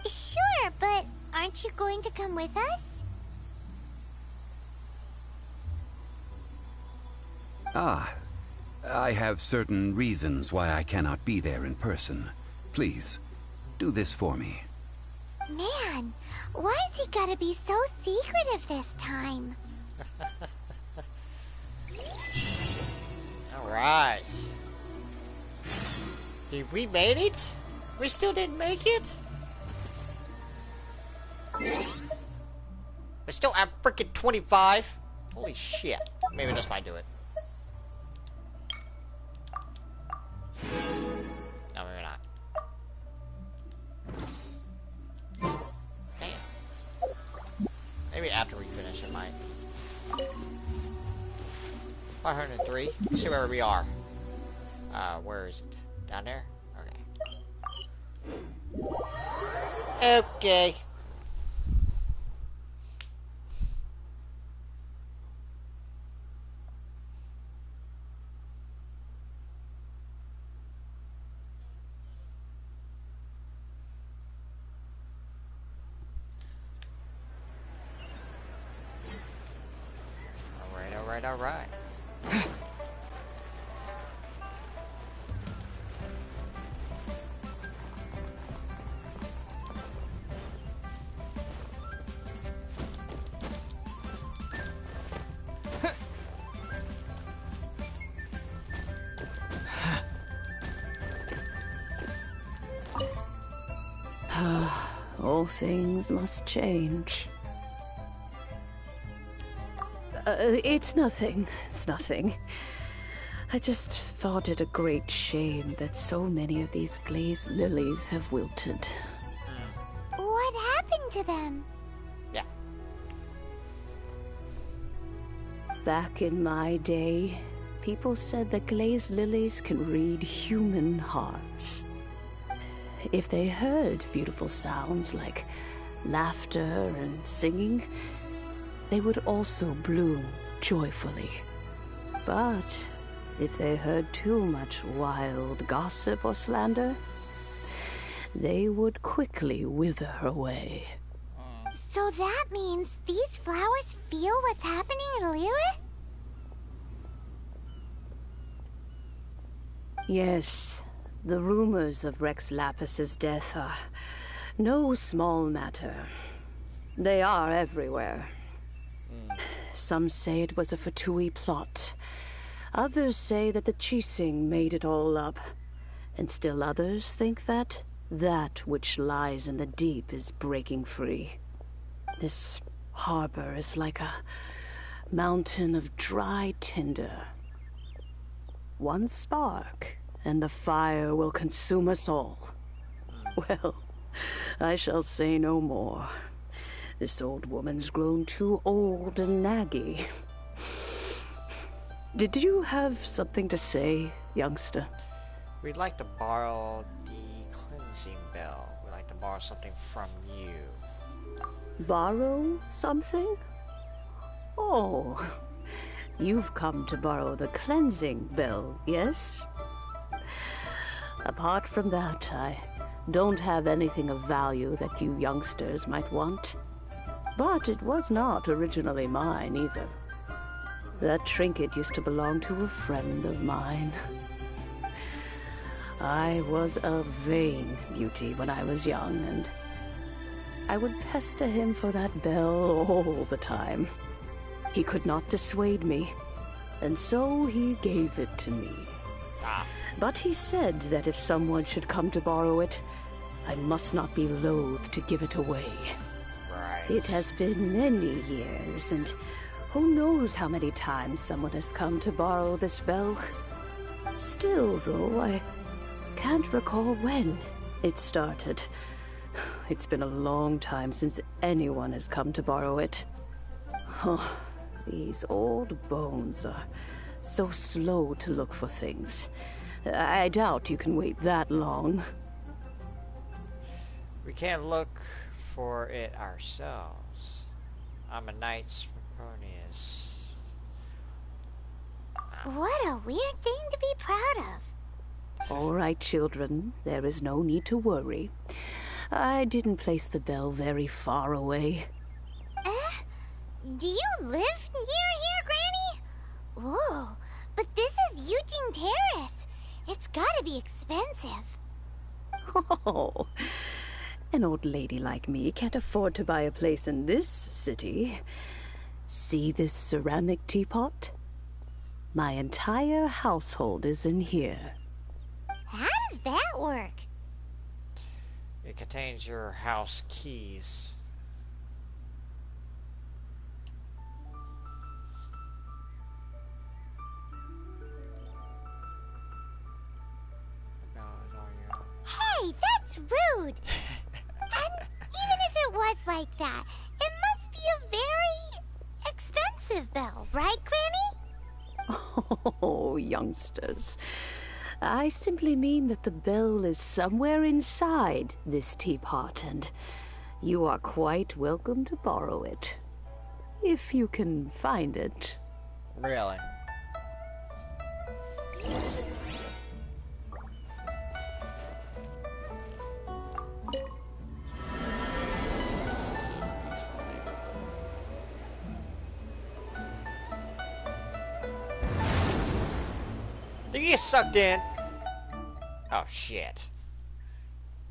Sure, but aren't you going to come with us? Ah, I have certain reasons why I cannot be there in person. Please, do this for me. Man, why's he gotta be so secretive this time? Alright. Did we made it? We still didn't make it? We're still at freaking 25? Holy shit. Maybe this might do it. No, maybe not. Damn. Maybe after we finish it might. 503. Let's see where we are. Where is it? Down there? Okay. Okay. Alright. All things must change. It's nothing. It's nothing. I just thought it a great shame that so many of these glazed lilies have wilted. What happened to them? Yeah. Back in my day, people said that glazed lilies can read human hearts. If they heard beautiful sounds like laughter and singing, they would also bloom joyfully. But if they heard too much wild gossip or slander, they would quickly wither away. So that means these flowers feel what's happening in Liyue? Yes, the rumors of Rex Lapis's death are no small matter. They are everywhere. Some say it was a Fatui plot. Others say that the Chising made it all up. And still others think that which lies in the deep is breaking free. This harbor is like a mountain of dry tinder. One spark, and the fire will consume us all. Well, I shall say no more. This old woman's grown too old and naggy. Did you have something to say, youngster? We'd like to borrow the cleansing bell. We'd like to borrow something from you. Borrow something? Oh, you've come to borrow the cleansing bell, yes? Apart from that, I don't have anything of value that you youngsters might want. But it was not originally mine, either. That trinket used to belong to a friend of mine. I was a vain beauty when I was young, and I would pester him for that bell all the time. He could not dissuade me, and so he gave it to me. But he said that if someone should come to borrow it, I must not be loath to give it away. It has been many years, and who knows how many times someone has come to borrow this bell. Still, though, I can't recall when it started. It's been a long time since anyone has come to borrow it. Oh, these old bones are so slow to look for things. I doubt you can wait that long. We can't look for it ourselves. I'm a knight's Macronius. What a weird thing to be proud of. All right, children. There is no need to worry. I didn't place the bell very far away. Do you live near here, Granny? Whoa, but this is Eugene Terrace. It's gotta be expensive. Oh, an old lady like me can't afford to buy a place in this city. See this ceramic teapot? My entire household is in here. How does that work? It contains your house keys. Hey, that's rude! And even if it was like that, it must be a very expensive bell, right, Granny? Oh, youngsters. I simply mean that the bell is somewhere inside this teapot, and you are quite welcome to borrow it. If you can find it. Really? Did you get sucked in? Oh shit.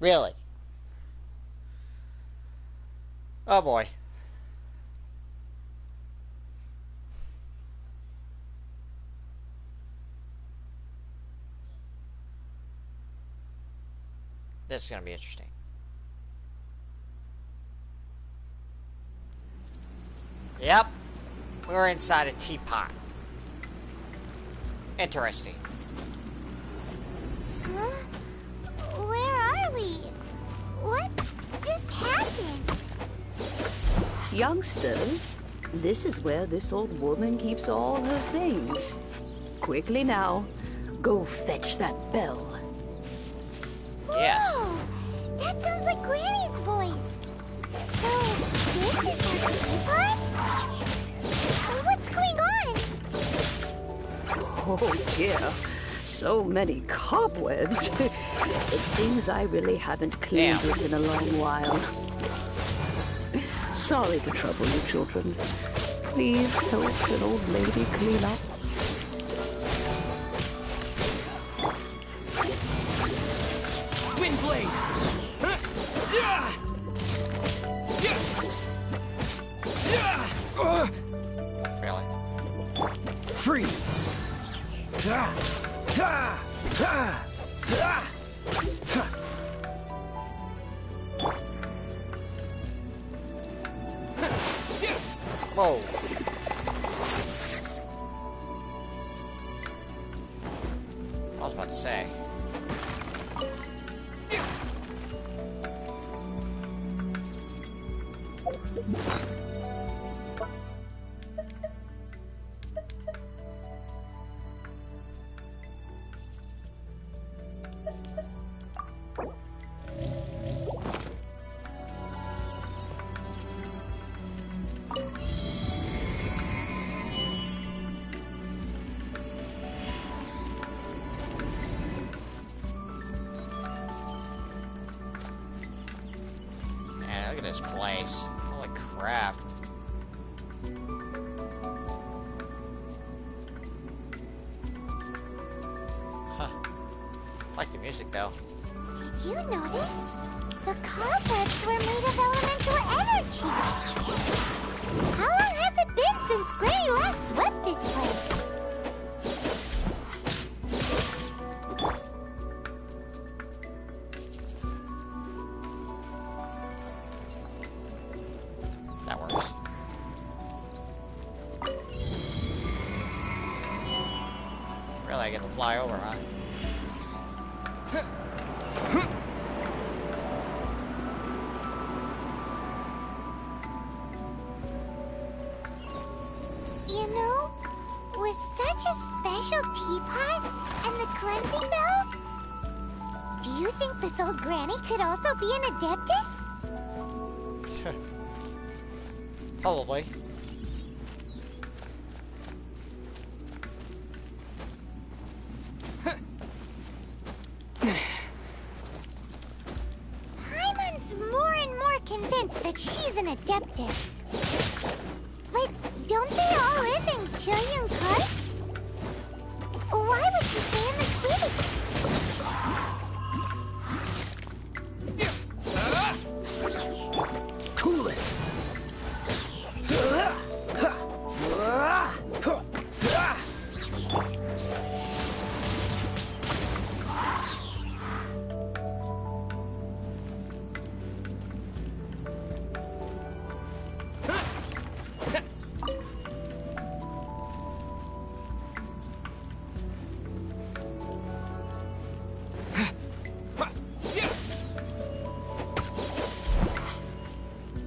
Really? Oh boy. This is gonna be interesting. Yep. We're inside a teapot. Interesting. Huh? Where are we? What just happened? Youngsters, this is where this old woman keeps all her things. Quickly now, go fetch that bell. Yes. Whoa, that sounds like Granny's voice. So, this is her teapot? What's going on? Oh dear, so many cobwebs. It seems I really haven't cleaned it in a long while. Sorry to trouble you, children. Please help an old lady clean up. Windblade! Really? Freeze! Whoa. I was about to say. Man, look at this place. Holy crap. Huh. I like the music though. Did you notice? The cobwebs were made of elemental energy. How long has it been since Granny last swept this place? That works. Really, I get to fly over, huh? You know, with such a special teapot and the cleansing bell, do you think this old granny could also be an adeptus? Probably. Paimon's practice. But don't they all live in Julian Karst? Why would you stay in the city? Cool it.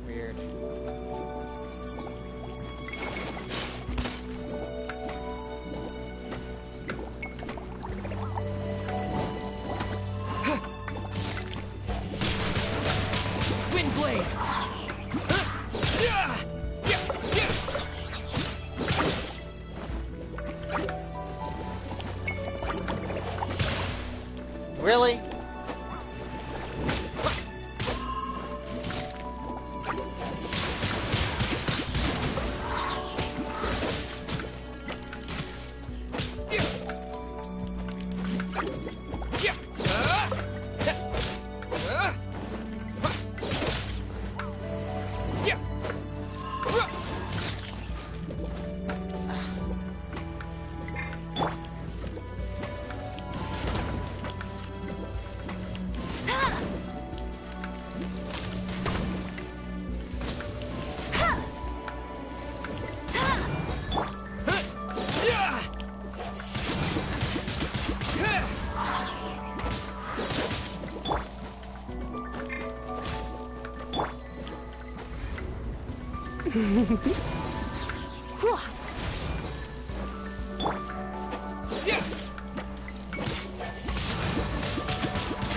Weird. Wind blade. Really?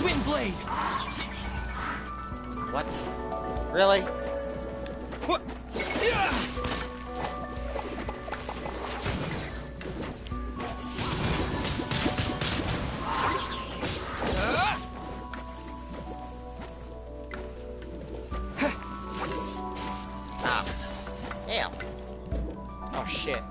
Wind blade. What? Really? What? Ah. Damn. Oh shit.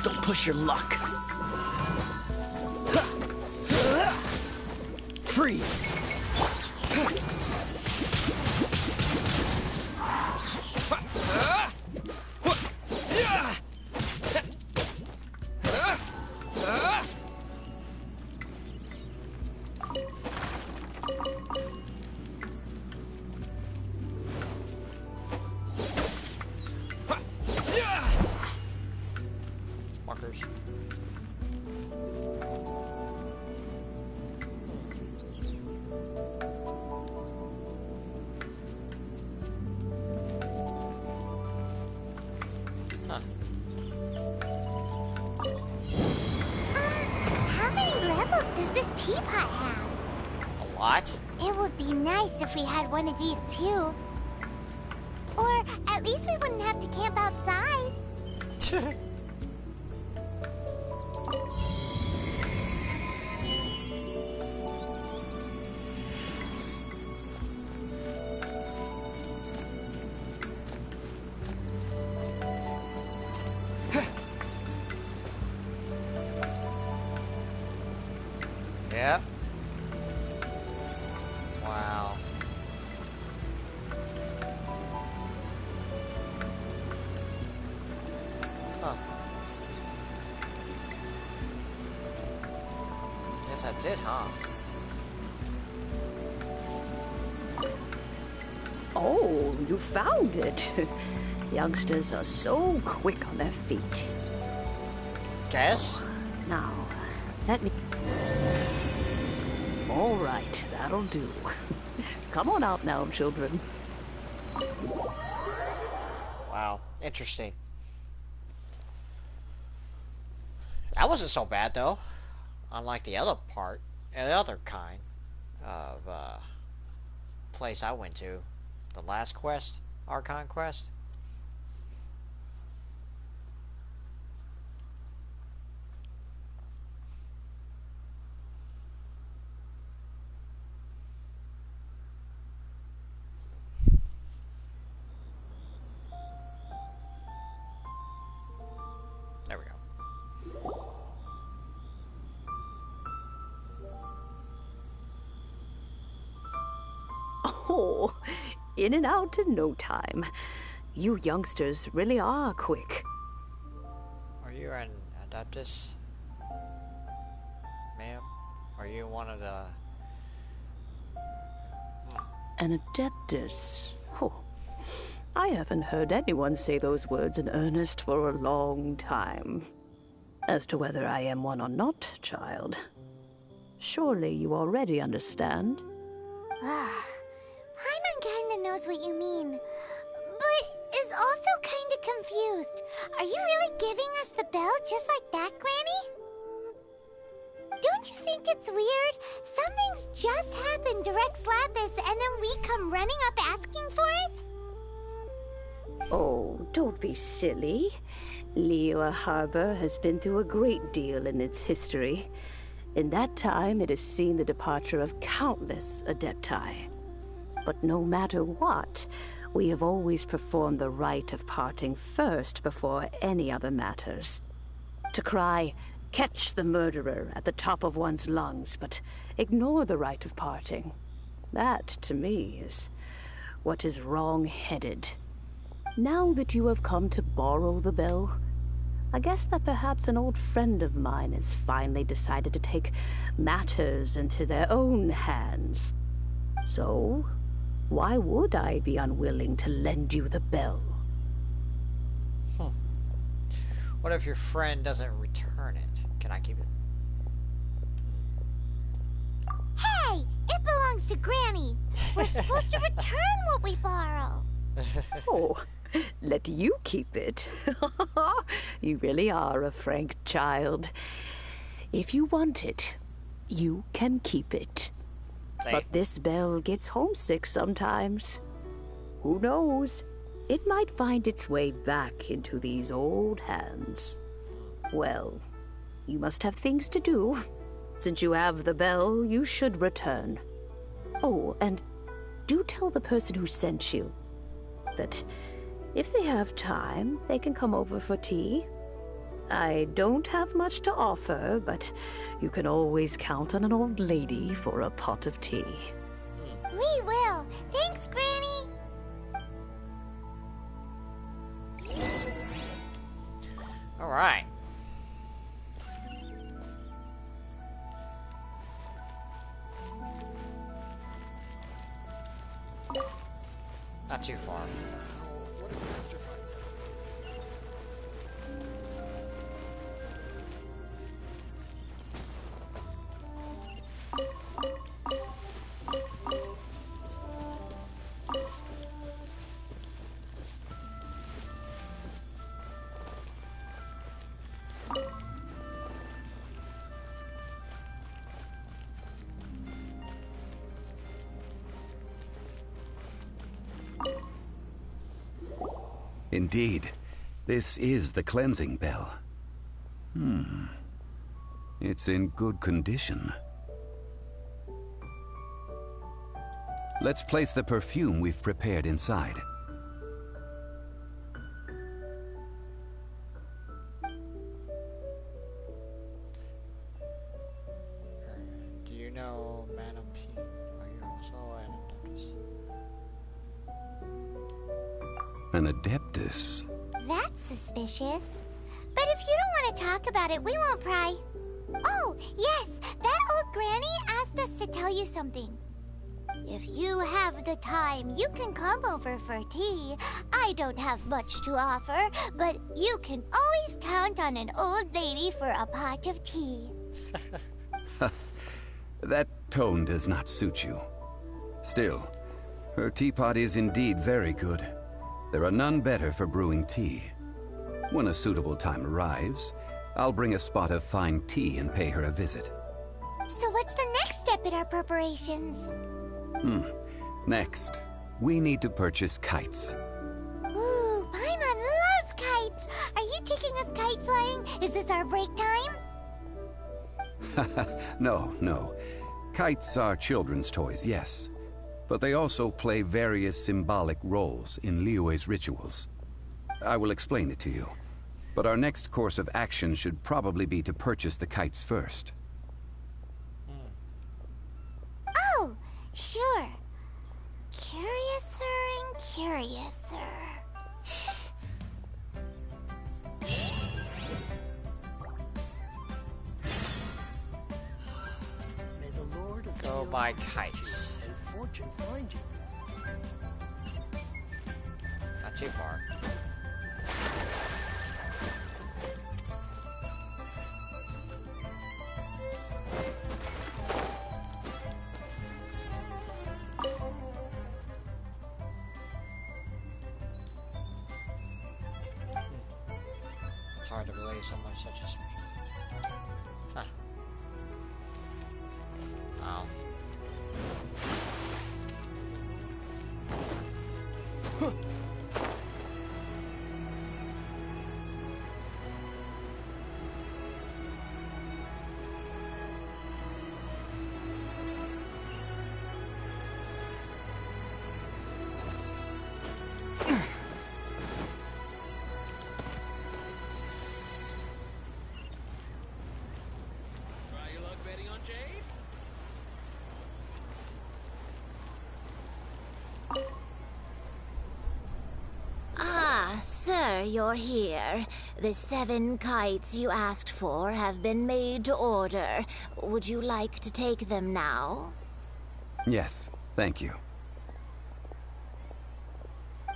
Don't push your luck. Freeze. Fuckers. Huh. How many levels does this teapot have? A lot? It would be nice if we had one of these too. Or at least we wouldn't have to camp outside. Yeah. Wow. Huh. Guess that's it, huh? Oh, you found it. Youngsters are so quick on their feet. Guess? Now, let me... All right, that'll do. Come on out now, children. Wow. Interesting. That wasn't so bad, though. Unlike the other part, the other kind of place I went to. The last quest. Archon quest? There we go. Oh, in and out in no time. You youngsters really are quick. Are you an adeptus, ma'am? Are you one of the... An adeptus? Oh, I haven't heard anyone say those words in earnest for a long time. As to whether I am one or not, child, surely you already understand. Paimon kinda knows what you mean, but is also kinda confused. Are you really giving us the bell just like that, Granny? Don't you think it's weird? Something's just happened to Rex Lapis and then we come running up asking for it? Oh, don't be silly. Liyue Harbor has been through a great deal in its history. In that time, it has seen the departure of countless Adepti. But no matter what, we have always performed the rite of parting first before any other matters. To cry, "Catch the murderer," at the top of one's lungs, but ignore the rite of parting. That, to me, is what is wrong-headed. Now that you have come to borrow the bell, I guess that perhaps an old friend of mine has finally decided to take matters into their own hands. So, why would I be unwilling to lend you the bell? What if your friend doesn't return it? Can I keep it? Hey! It belongs to Granny! We're supposed to return what we borrow! Oh, let you keep it. You really are a frank child. If you want it, you can keep it. But this bell gets homesick sometimes. Who knows? It might find its way back into these old hands. Well, you must have things to do. Since you have the bell, you should return. Oh, and do tell the person who sent you that if they have time, they can come over for tea. I don't have much to offer, but you can always count on an old lady for a pot of tea. We will. Thanks, Granny. All right. Not too far. What if Master finds out? Indeed, this is the cleansing bell. It's in good condition. Let's place the perfume we've prepared inside. Do you know Madam P? Are you also an adeptus? An adeptus? That's suspicious. But if you don't want to talk about it, we won't pry. Oh, yes, that old granny asked us to tell you something. If you have the time, you can come over for tea. I don't have much to offer, but you can always count on an old lady for a pot of tea. That tone does not suit you. Still, her teapot is indeed very good. There are none better for brewing tea. When a suitable time arrives, I'll bring a spot of fine tea and pay her a visit. So what's the next step in our preparations? Next, we need to purchase kites. flying? Is this our break time? No, no. Kites are children's toys, yes. But they also play various symbolic roles in Liyue's rituals. I will explain it to you. But our next course of action should probably be to purchase the kites first. Oh, sure. Curiouser and curiouser. May the Lord of Go Geo buy protect kites. you and fortune find you. Not too far. It's hard to believe someone such a Huh. Wow. Try your luck betting on Jade? Ah, sir, you're here. The 7 kites you asked for have been made to order. Would you like to take them now? Yes, thank you.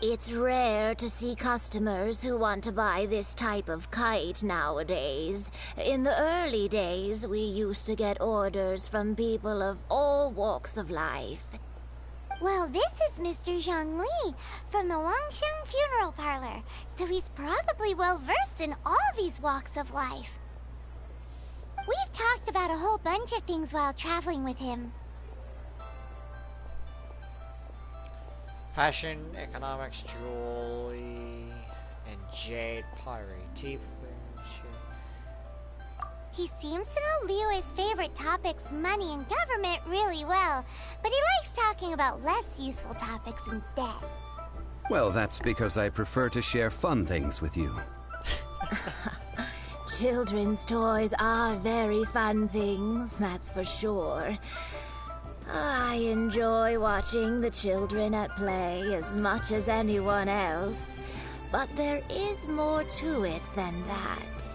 It's rare to see customers who want to buy this type of kite nowadays. In the early days, we used to get orders from people of all walks of life. Well, this is Mr. Zhang Li from the Wangsheng Funeral Parlor, so he's probably well versed in all these walks of life. We've talked about a whole bunch of things while traveling with him. Fashion, economics, jewelry, and jade pottery. Tea. He seems to know Liyue's favorite topics, money and government, really well, but he likes talking about less useful topics instead. Well, that's because I prefer to share fun things with you. Children's toys are very fun things, that's for sure. I enjoy watching the children at play as much as anyone else, but there is more to it than that.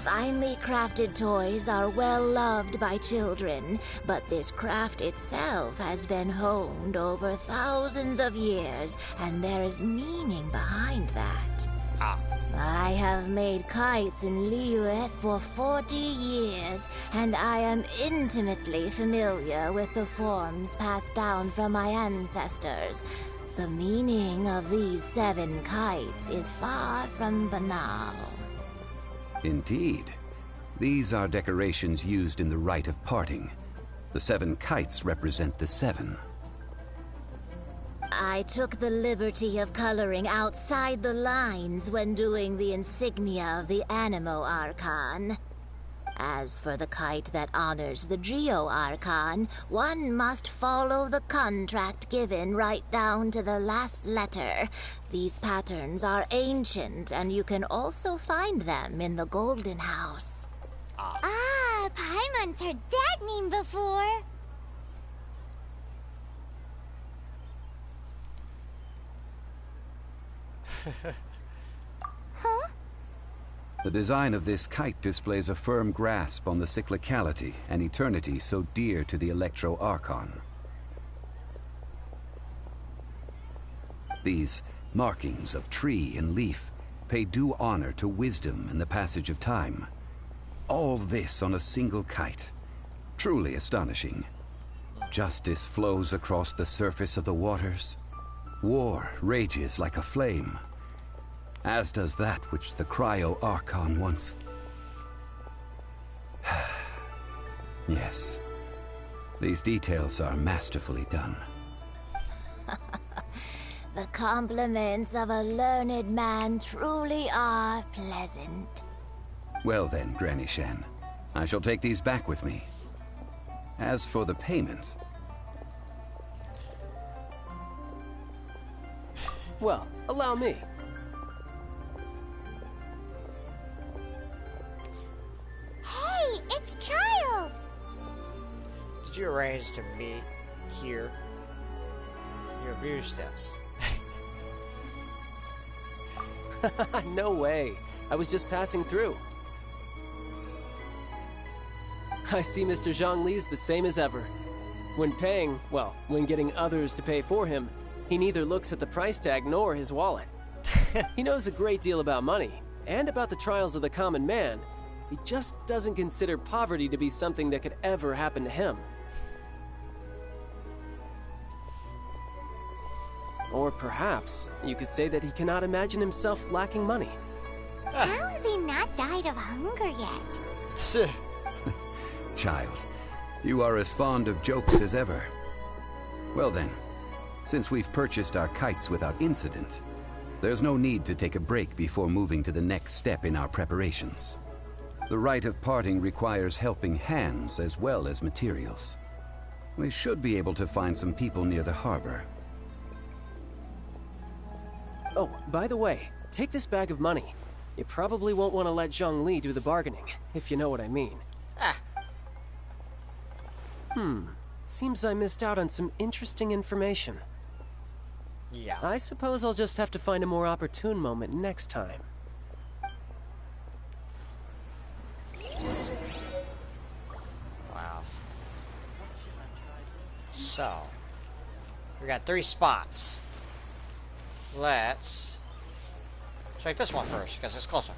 Finely crafted toys are well loved by children, but this craft itself has been honed over thousands of years, and there is meaning behind that. I have made kites in Liyue for 40 years, and I am intimately familiar with the forms passed down from my ancestors. The meaning of these 7 kites is far from banal. Indeed. These are decorations used in the rite of parting. The 7 kites represent the 7. I took the liberty of coloring outside the lines when doing the insignia of the Animo Archon. As for the kite that honors the Geo Archon, one must follow the contract given right down to the last letter. These patterns are ancient, and you can also find them in the Golden House. Paimon's heard that name before. Huh? The design of this kite displays a firm grasp on the cyclicality and eternity so dear to the Electro Archon. These markings of tree and leaf pay due honor to wisdom and the passage of time. All this on a single kite. Truly astonishing. Justice flows across the surface of the waters. War rages like a flame. As does that which the Cryo Archon once... Yes. These details are masterfully done. The compliments of a learned man truly are pleasant. Well then, Granny Shen, I shall take these back with me. As for the payment... Well, allow me. Hey, it's Child! Did you arrange to meet here? You abused us. No way. I was just passing through. I see Mr. Zhongli's the same as ever. When paying, well, when getting others to pay for him, he neither looks at the price tag nor his wallet. He knows a great deal about money, and about the trials of the common man. He just doesn't consider poverty to be something that could ever happen to him. Or perhaps you could say that he cannot imagine himself lacking money. How has he not died of hunger yet? Child, you are as fond of jokes as ever. Well then, since we've purchased our kites without incident, there's no need to take a break before moving to the next step in our preparations. The rite of parting requires helping hands as well as materials. We should be able to find some people near the harbor. Oh, by the way, take this bag of money. You probably won't want to let Zhongli do the bargaining, if you know what I mean. Seems I missed out on some interesting information. Yeah. I suppose I'll just have to find a more opportune moment next time. Wow. So, we got 3 spots. Let's check this one first, because it's closer.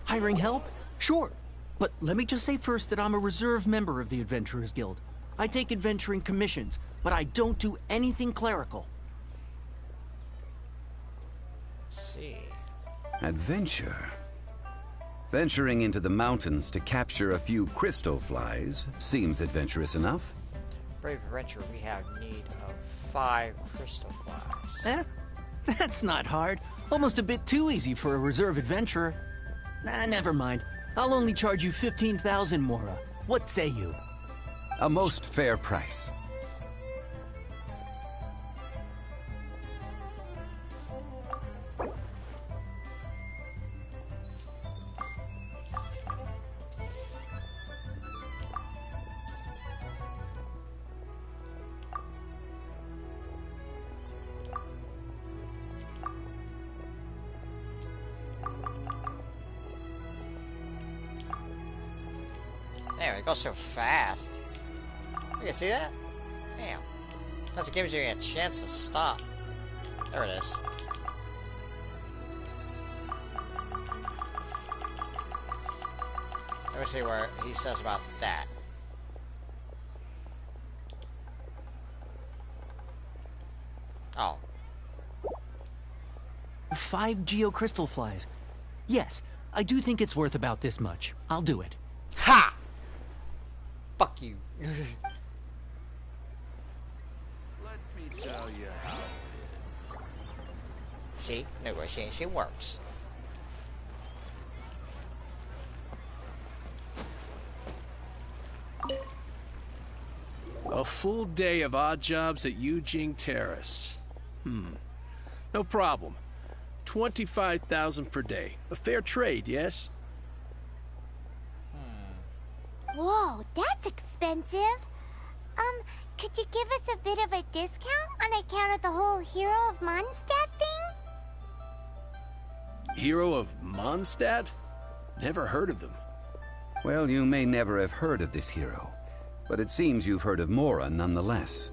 Hiring help? Sure. But let me just say first that I'm a reserve member of the Adventurers Guild. I take adventuring commissions, but I don't do anything clerical. Let's see. Adventure? Venturing into the mountains to capture a few crystal flies seems adventurous enough. Brave adventurer, we have need of 5 crystal flies. That's not hard. Almost a bit too easy for a reserve adventurer. Never mind. I'll only charge you 15,000 Mora. What say you? A most fair price. Damn, it goes so fast. You can see that? Damn. Plus it gives you a chance to stop. There it is. Let me see what he says about that. Oh. 5 geocrystal flies. Yes, I do think it's worth about this much. I'll do it. Ha! Fuck you. Let me tell you how it is. See? Negotiation works. A full day of odd jobs at Yujing Terrace. No problem. 25,000 per day. A fair trade, yes? Whoa, that's expensive. Could you give us a bit of a discount on account of the whole Hero of Mondstadt thing? Hero of Mondstadt? Never heard of them. Well, you may never have heard of this hero, but it seems you've heard of Mora nonetheless.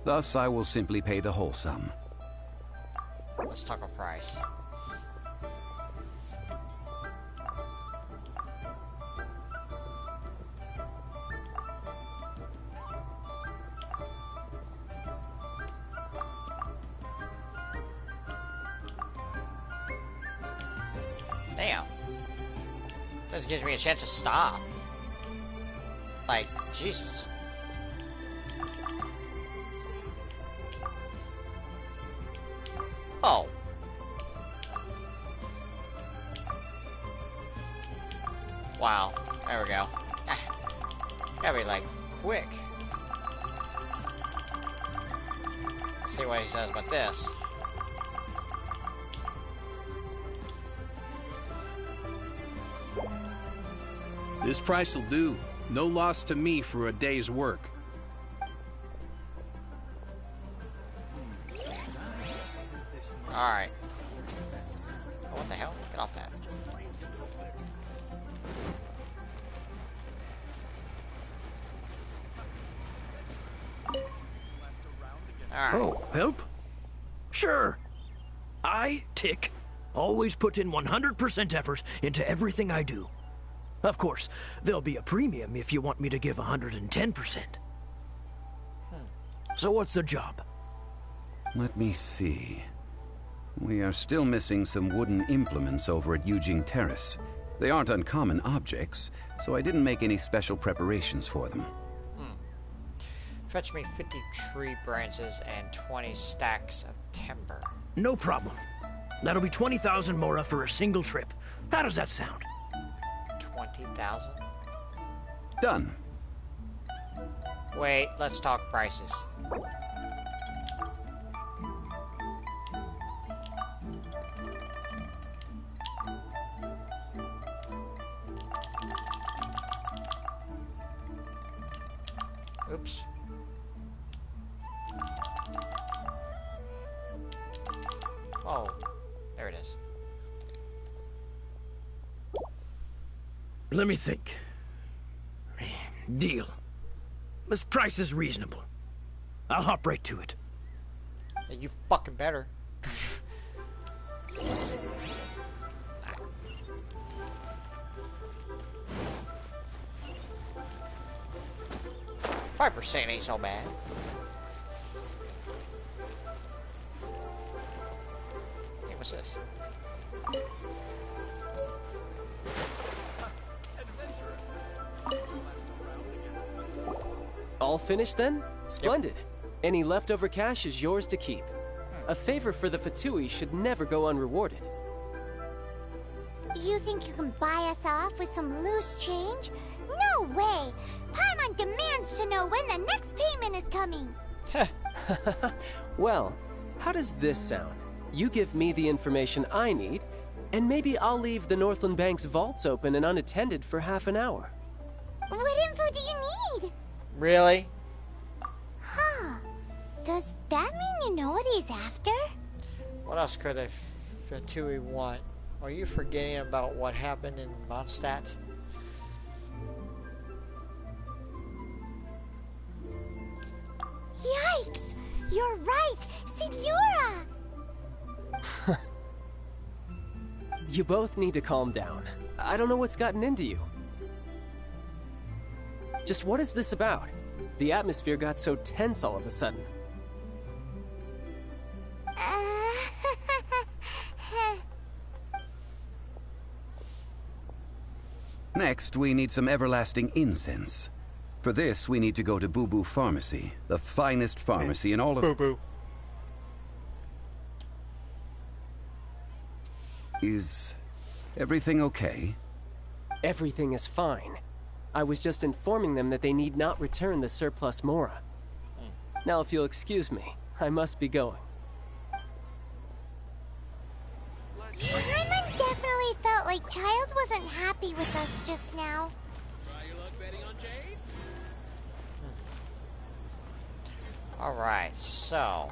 Thus, I will simply pay the whole sum. Let's talk a price. Damn. This gives me a chance to stop. Like, Jesus. Oh. Wow. There we go. Gotta be like quick. Let's see what he says about this. This price will do. No loss to me for a day's work. Alright. Oh, what the hell? Get off that. Alright. Oh, help? Sure. I, Tick, always put in 100% effort into everything I do. Of course, there'll be a premium if you want me to give 110%. So what's the job? Let me see. We are still missing some wooden implements over at Eugene Terrace. They aren't uncommon objects, so I didn't make any special preparations for them. Fetch me 50 tree branches and 20 stacks of timber. No problem. That'll be 20,000 mora for a single trip. How does that sound? 20,000? Done. Wait, let's talk prices. Oops. Oh, there it is. Let me think. Deal. This price is reasonable. I'll hop right to it. Yeah, you fucking better. 5% ain't so bad. Hey, what's this? All finished then? Splendid. Any leftover cash is yours to keep. A favor for the Fatui should never go unrewarded. You think you can buy us off with some loose change? No way! Paimon demands to know when the next payment is coming. Well, how does this sound? You give me the information I need, and maybe I'll leave the Northland Bank's vaults open and unattended for half an hour. What info do you need? Really? Huh. Does that mean you know what he's after? What else could a Fatui want? Are you forgetting about what happened in Mondstadt? Yikes! You're right! Signora! You both need to calm down. I don't know what's gotten into you. Just what is this about? The atmosphere got so tense all of a sudden. Next, we need some everlasting incense. For this, we need to go to Boo Boo Pharmacy, the finest pharmacy in all of... Boo Boo. Is everything okay? Everything is fine. I was just informing them that they need not return the surplus Mora. Now, if you'll excuse me, I must be going. Paimon definitely felt like Child wasn't happy with us just now. Alright, so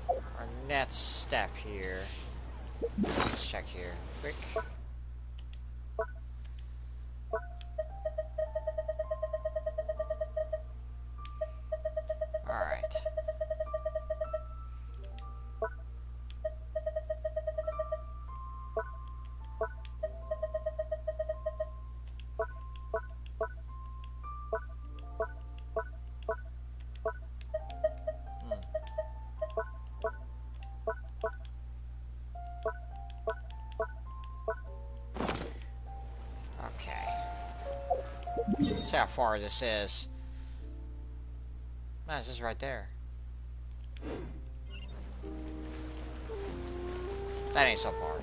our next step here. Let's check here quick. Alright. See how far this is. Man, this is right there. That ain't so far.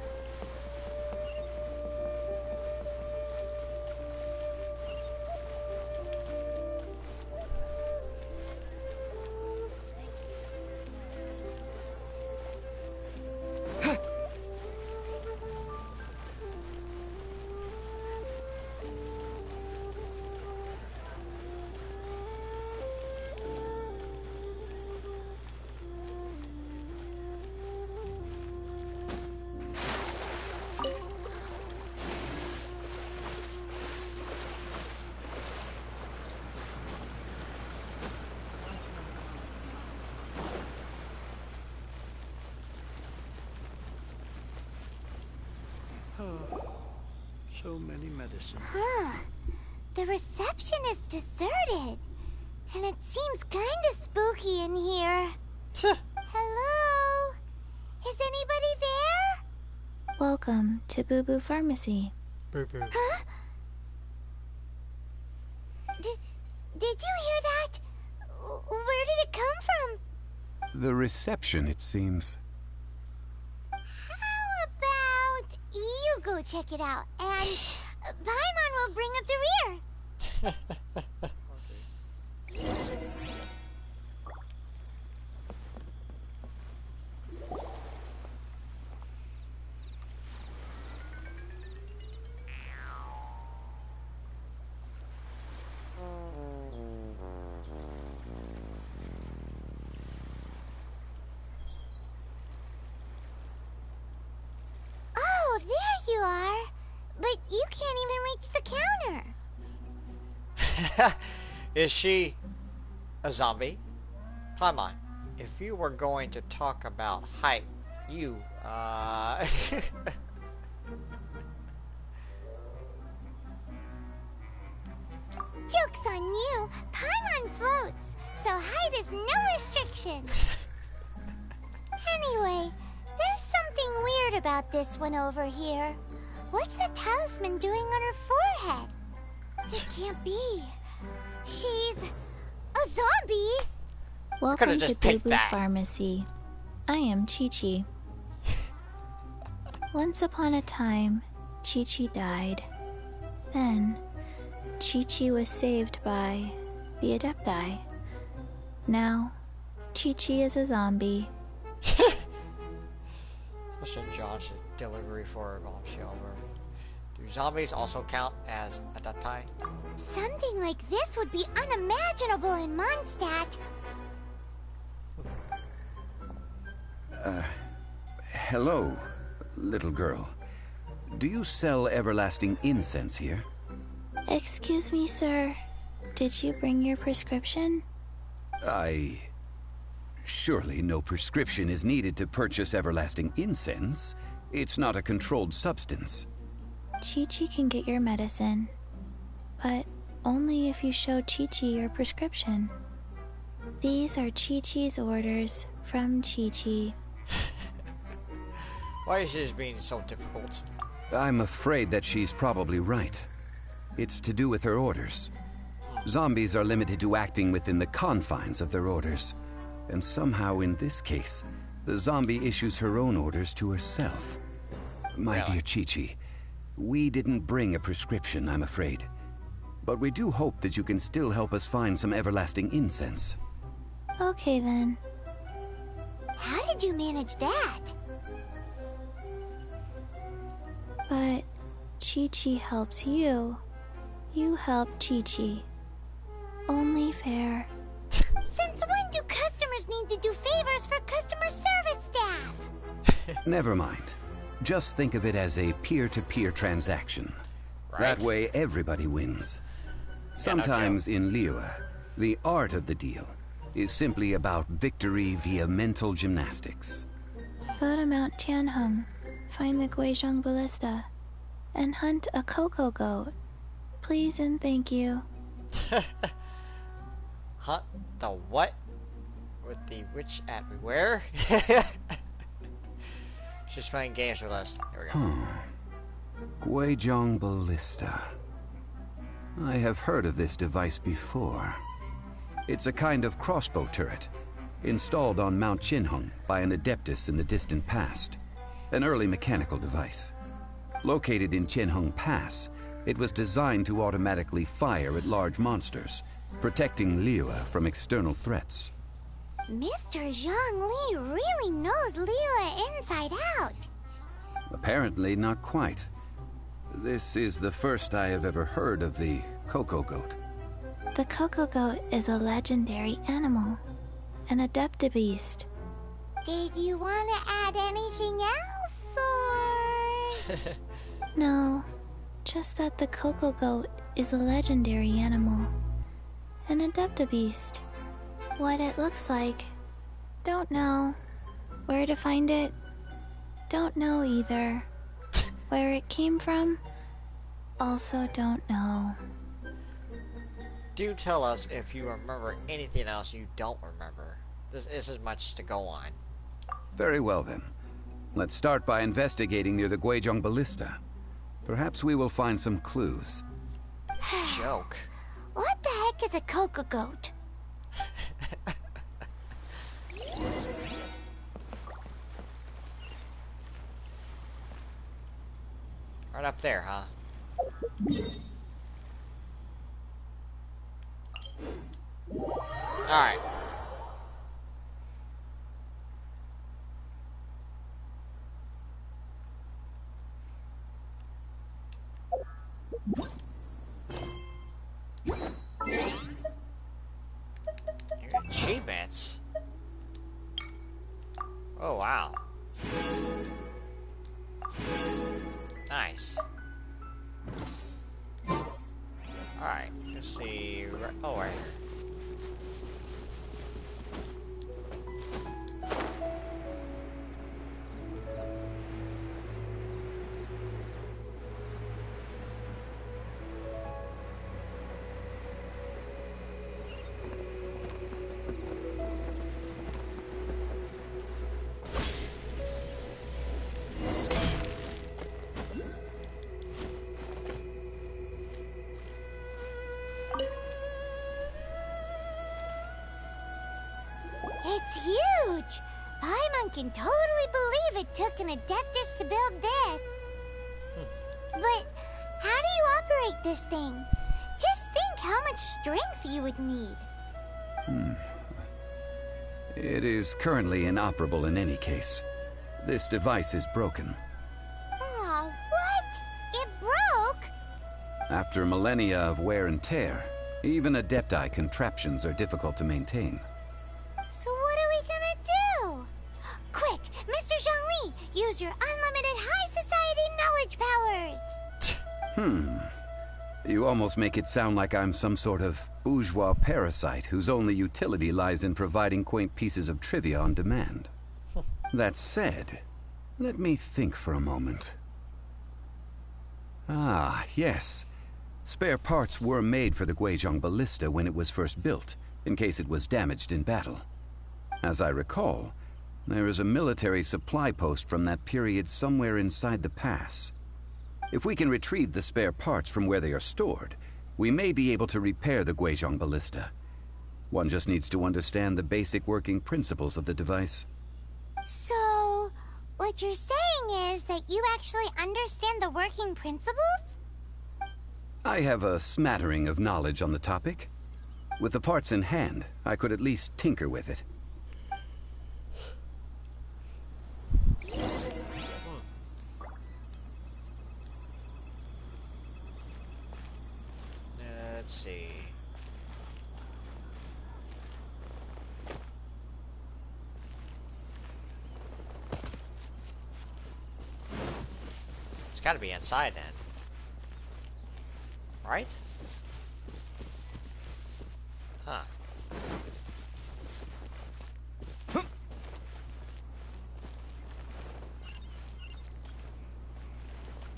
So many medicines. Huh. The reception is deserted. And it seems kinda spooky in here. Hello? Is anybody there? Welcome to Boo Boo Pharmacy. Boo Boo. Huh? Did you hear that? Where did it come from? The reception, it seems. How about you go check it out, and Paimon will bring up the rear. Oh, there you are. But you can't even reach the counter. Is she a zombie? Paimon, if you were going to talk about height, you, Joke's on you. Paimon floats, so height is no restriction. Anyway, there's something weird about this one over here. What's the talisman doing on her forehead? It can't be. She's a zombie. Welcome to just Boo picked Boo that. Pharmacy. I am Chi-Chi. Once upon a time, Chi-Chi died. Then, Chi-Chi was saved by the Adepti. Now, Chi-Chi is a zombie. Listen, John's delivery for a bombshell. Do zombies also count as adepti? Something like this would be unimaginable in Mondstadt. Hello, little girl. Do you sell everlasting incense here? Excuse me, sir. Did you bring your prescription? Surely no prescription is needed to purchase everlasting incense. It's not a controlled substance. Chi-Chi can get your medicine, but only if you show Chi-Chi your prescription. These are Chi-Chi's orders from Chi-Chi. Why is this being so difficult? I'm afraid that she's probably right. It's to do with her orders. Zombies are limited to acting within the confines of their orders. And somehow in this case, the zombie issues her own orders to herself. My dear Chi-Chi, we didn't bring a prescription, I'm afraid. But we do hope that you can still help us find some everlasting incense. Okay then. How did you manage that? But Chi-Chi helps you. You help Chi-Chi. Only fair. Since when do customers need to do favors for customer service staff? Never mind. Just think of it as a peer-to-peer transaction. That way everybody wins. Sometimes in Liyue, the art of the deal is simply about victory via mental gymnastics. Go to Mount Tianheng, find the Guizhong Ballista, and hunt a cocoa goat. Please and thank you. Hunt the what? With the witch at where? She's playing games with us. Here we go. Guizhong Ballista. I have heard of this device before. It's a kind of crossbow turret, installed on Mount Qinheng by an adeptus in the distant past. an early mechanical device. Located in Chenhung Pass, it was designed to automatically fire at large monsters, protecting Liyue from external threats. Mr. Zhongli really knows Liyue inside out. Apparently not quite. This is the first I have ever heard of the Coco Goat. The Coco Goat is a legendary animal, an adeptabeast. Did you want to add anything else, or...? No, just that the Coco Goat is a legendary animal, an adeptabeast. What it looks like, don't know. Where to find it, don't know either. Where it came from, also don't know. Do tell us if you remember anything else you don't remember. This isn't much to go on. Very well then. Let's start by investigating near the Guizhong Ballista. Perhaps we will find some clues. Joke. What the heck is a Coco Goat? Right up there, huh? Alright. Achievements? Oh, wow. Nice. Alright, let's see. Oh, right here. It's huge! Paimon can totally believe it took an Adeptus to build this. But how do you operate this thing? Just think how much strength you would need. It is currently inoperable in any case. This device is broken. Aw, what? It broke? After millennia of wear and tear, even Adepti contraptions are difficult to maintain. So what are we gonna do? Quick, Mr. Zhongli, use your unlimited high society knowledge powers! You almost make it sound like I'm some sort of bourgeois parasite whose only utility lies in providing quaint pieces of trivia on demand. That said, let me think for a moment. Ah, yes. Spare parts were made for the Guizhong Ballista when it was first built, in case it was damaged in battle. As I recall, there is a military supply post from that period somewhere inside the pass. If we can retrieve the spare parts from where they are stored, we may be able to repair the Guizhong Ballista. One just needs to understand the basic working principles of the device. So, what you're saying is that you actually understand the working principles? I have a smattering of knowledge on the topic. With the parts in hand, I could at least tinker with it. Let's see. It's gotta be inside then. Right? Huh.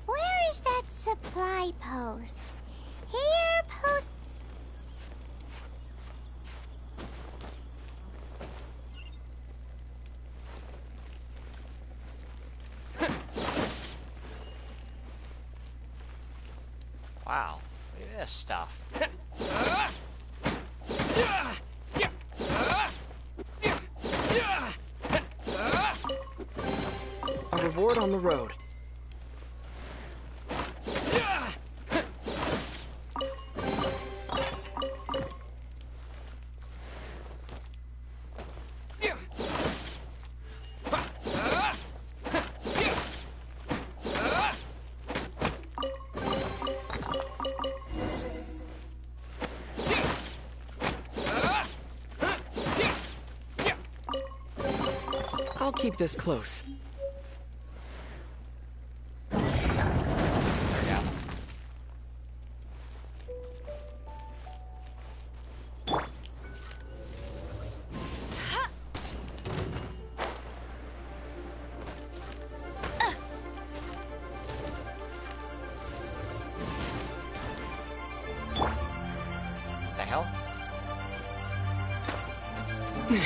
Where is that supply post? Here, post... Wow. Look at this stuff. Our reward on the road. I'll keep this close. The hell? Really?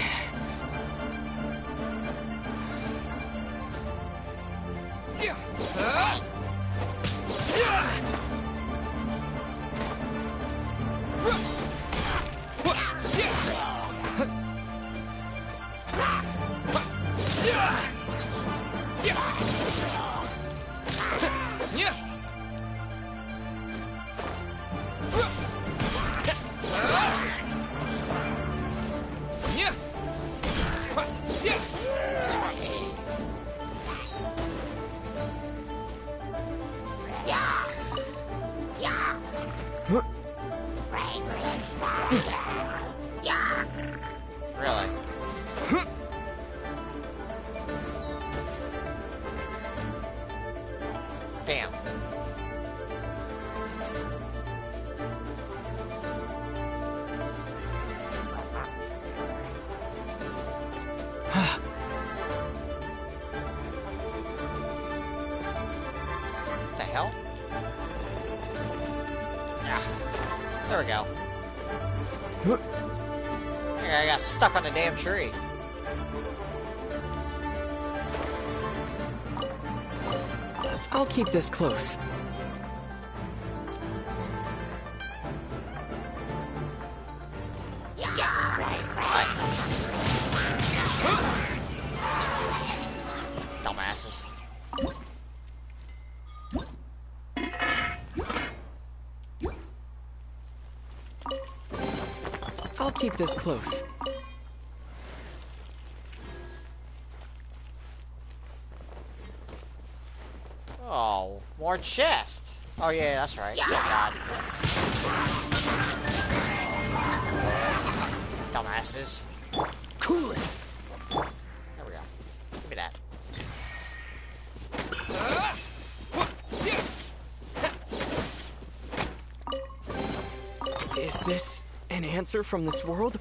Damn. The hell? Yeah. There we go. I got stuck on the damn tree. I'll keep this close. Dumbasses. I'll keep this close. Oh, more chest. Oh yeah, that's right. Oh god. Dumbasses. Cool it. There we go. Give me that. Is this an answer from this world?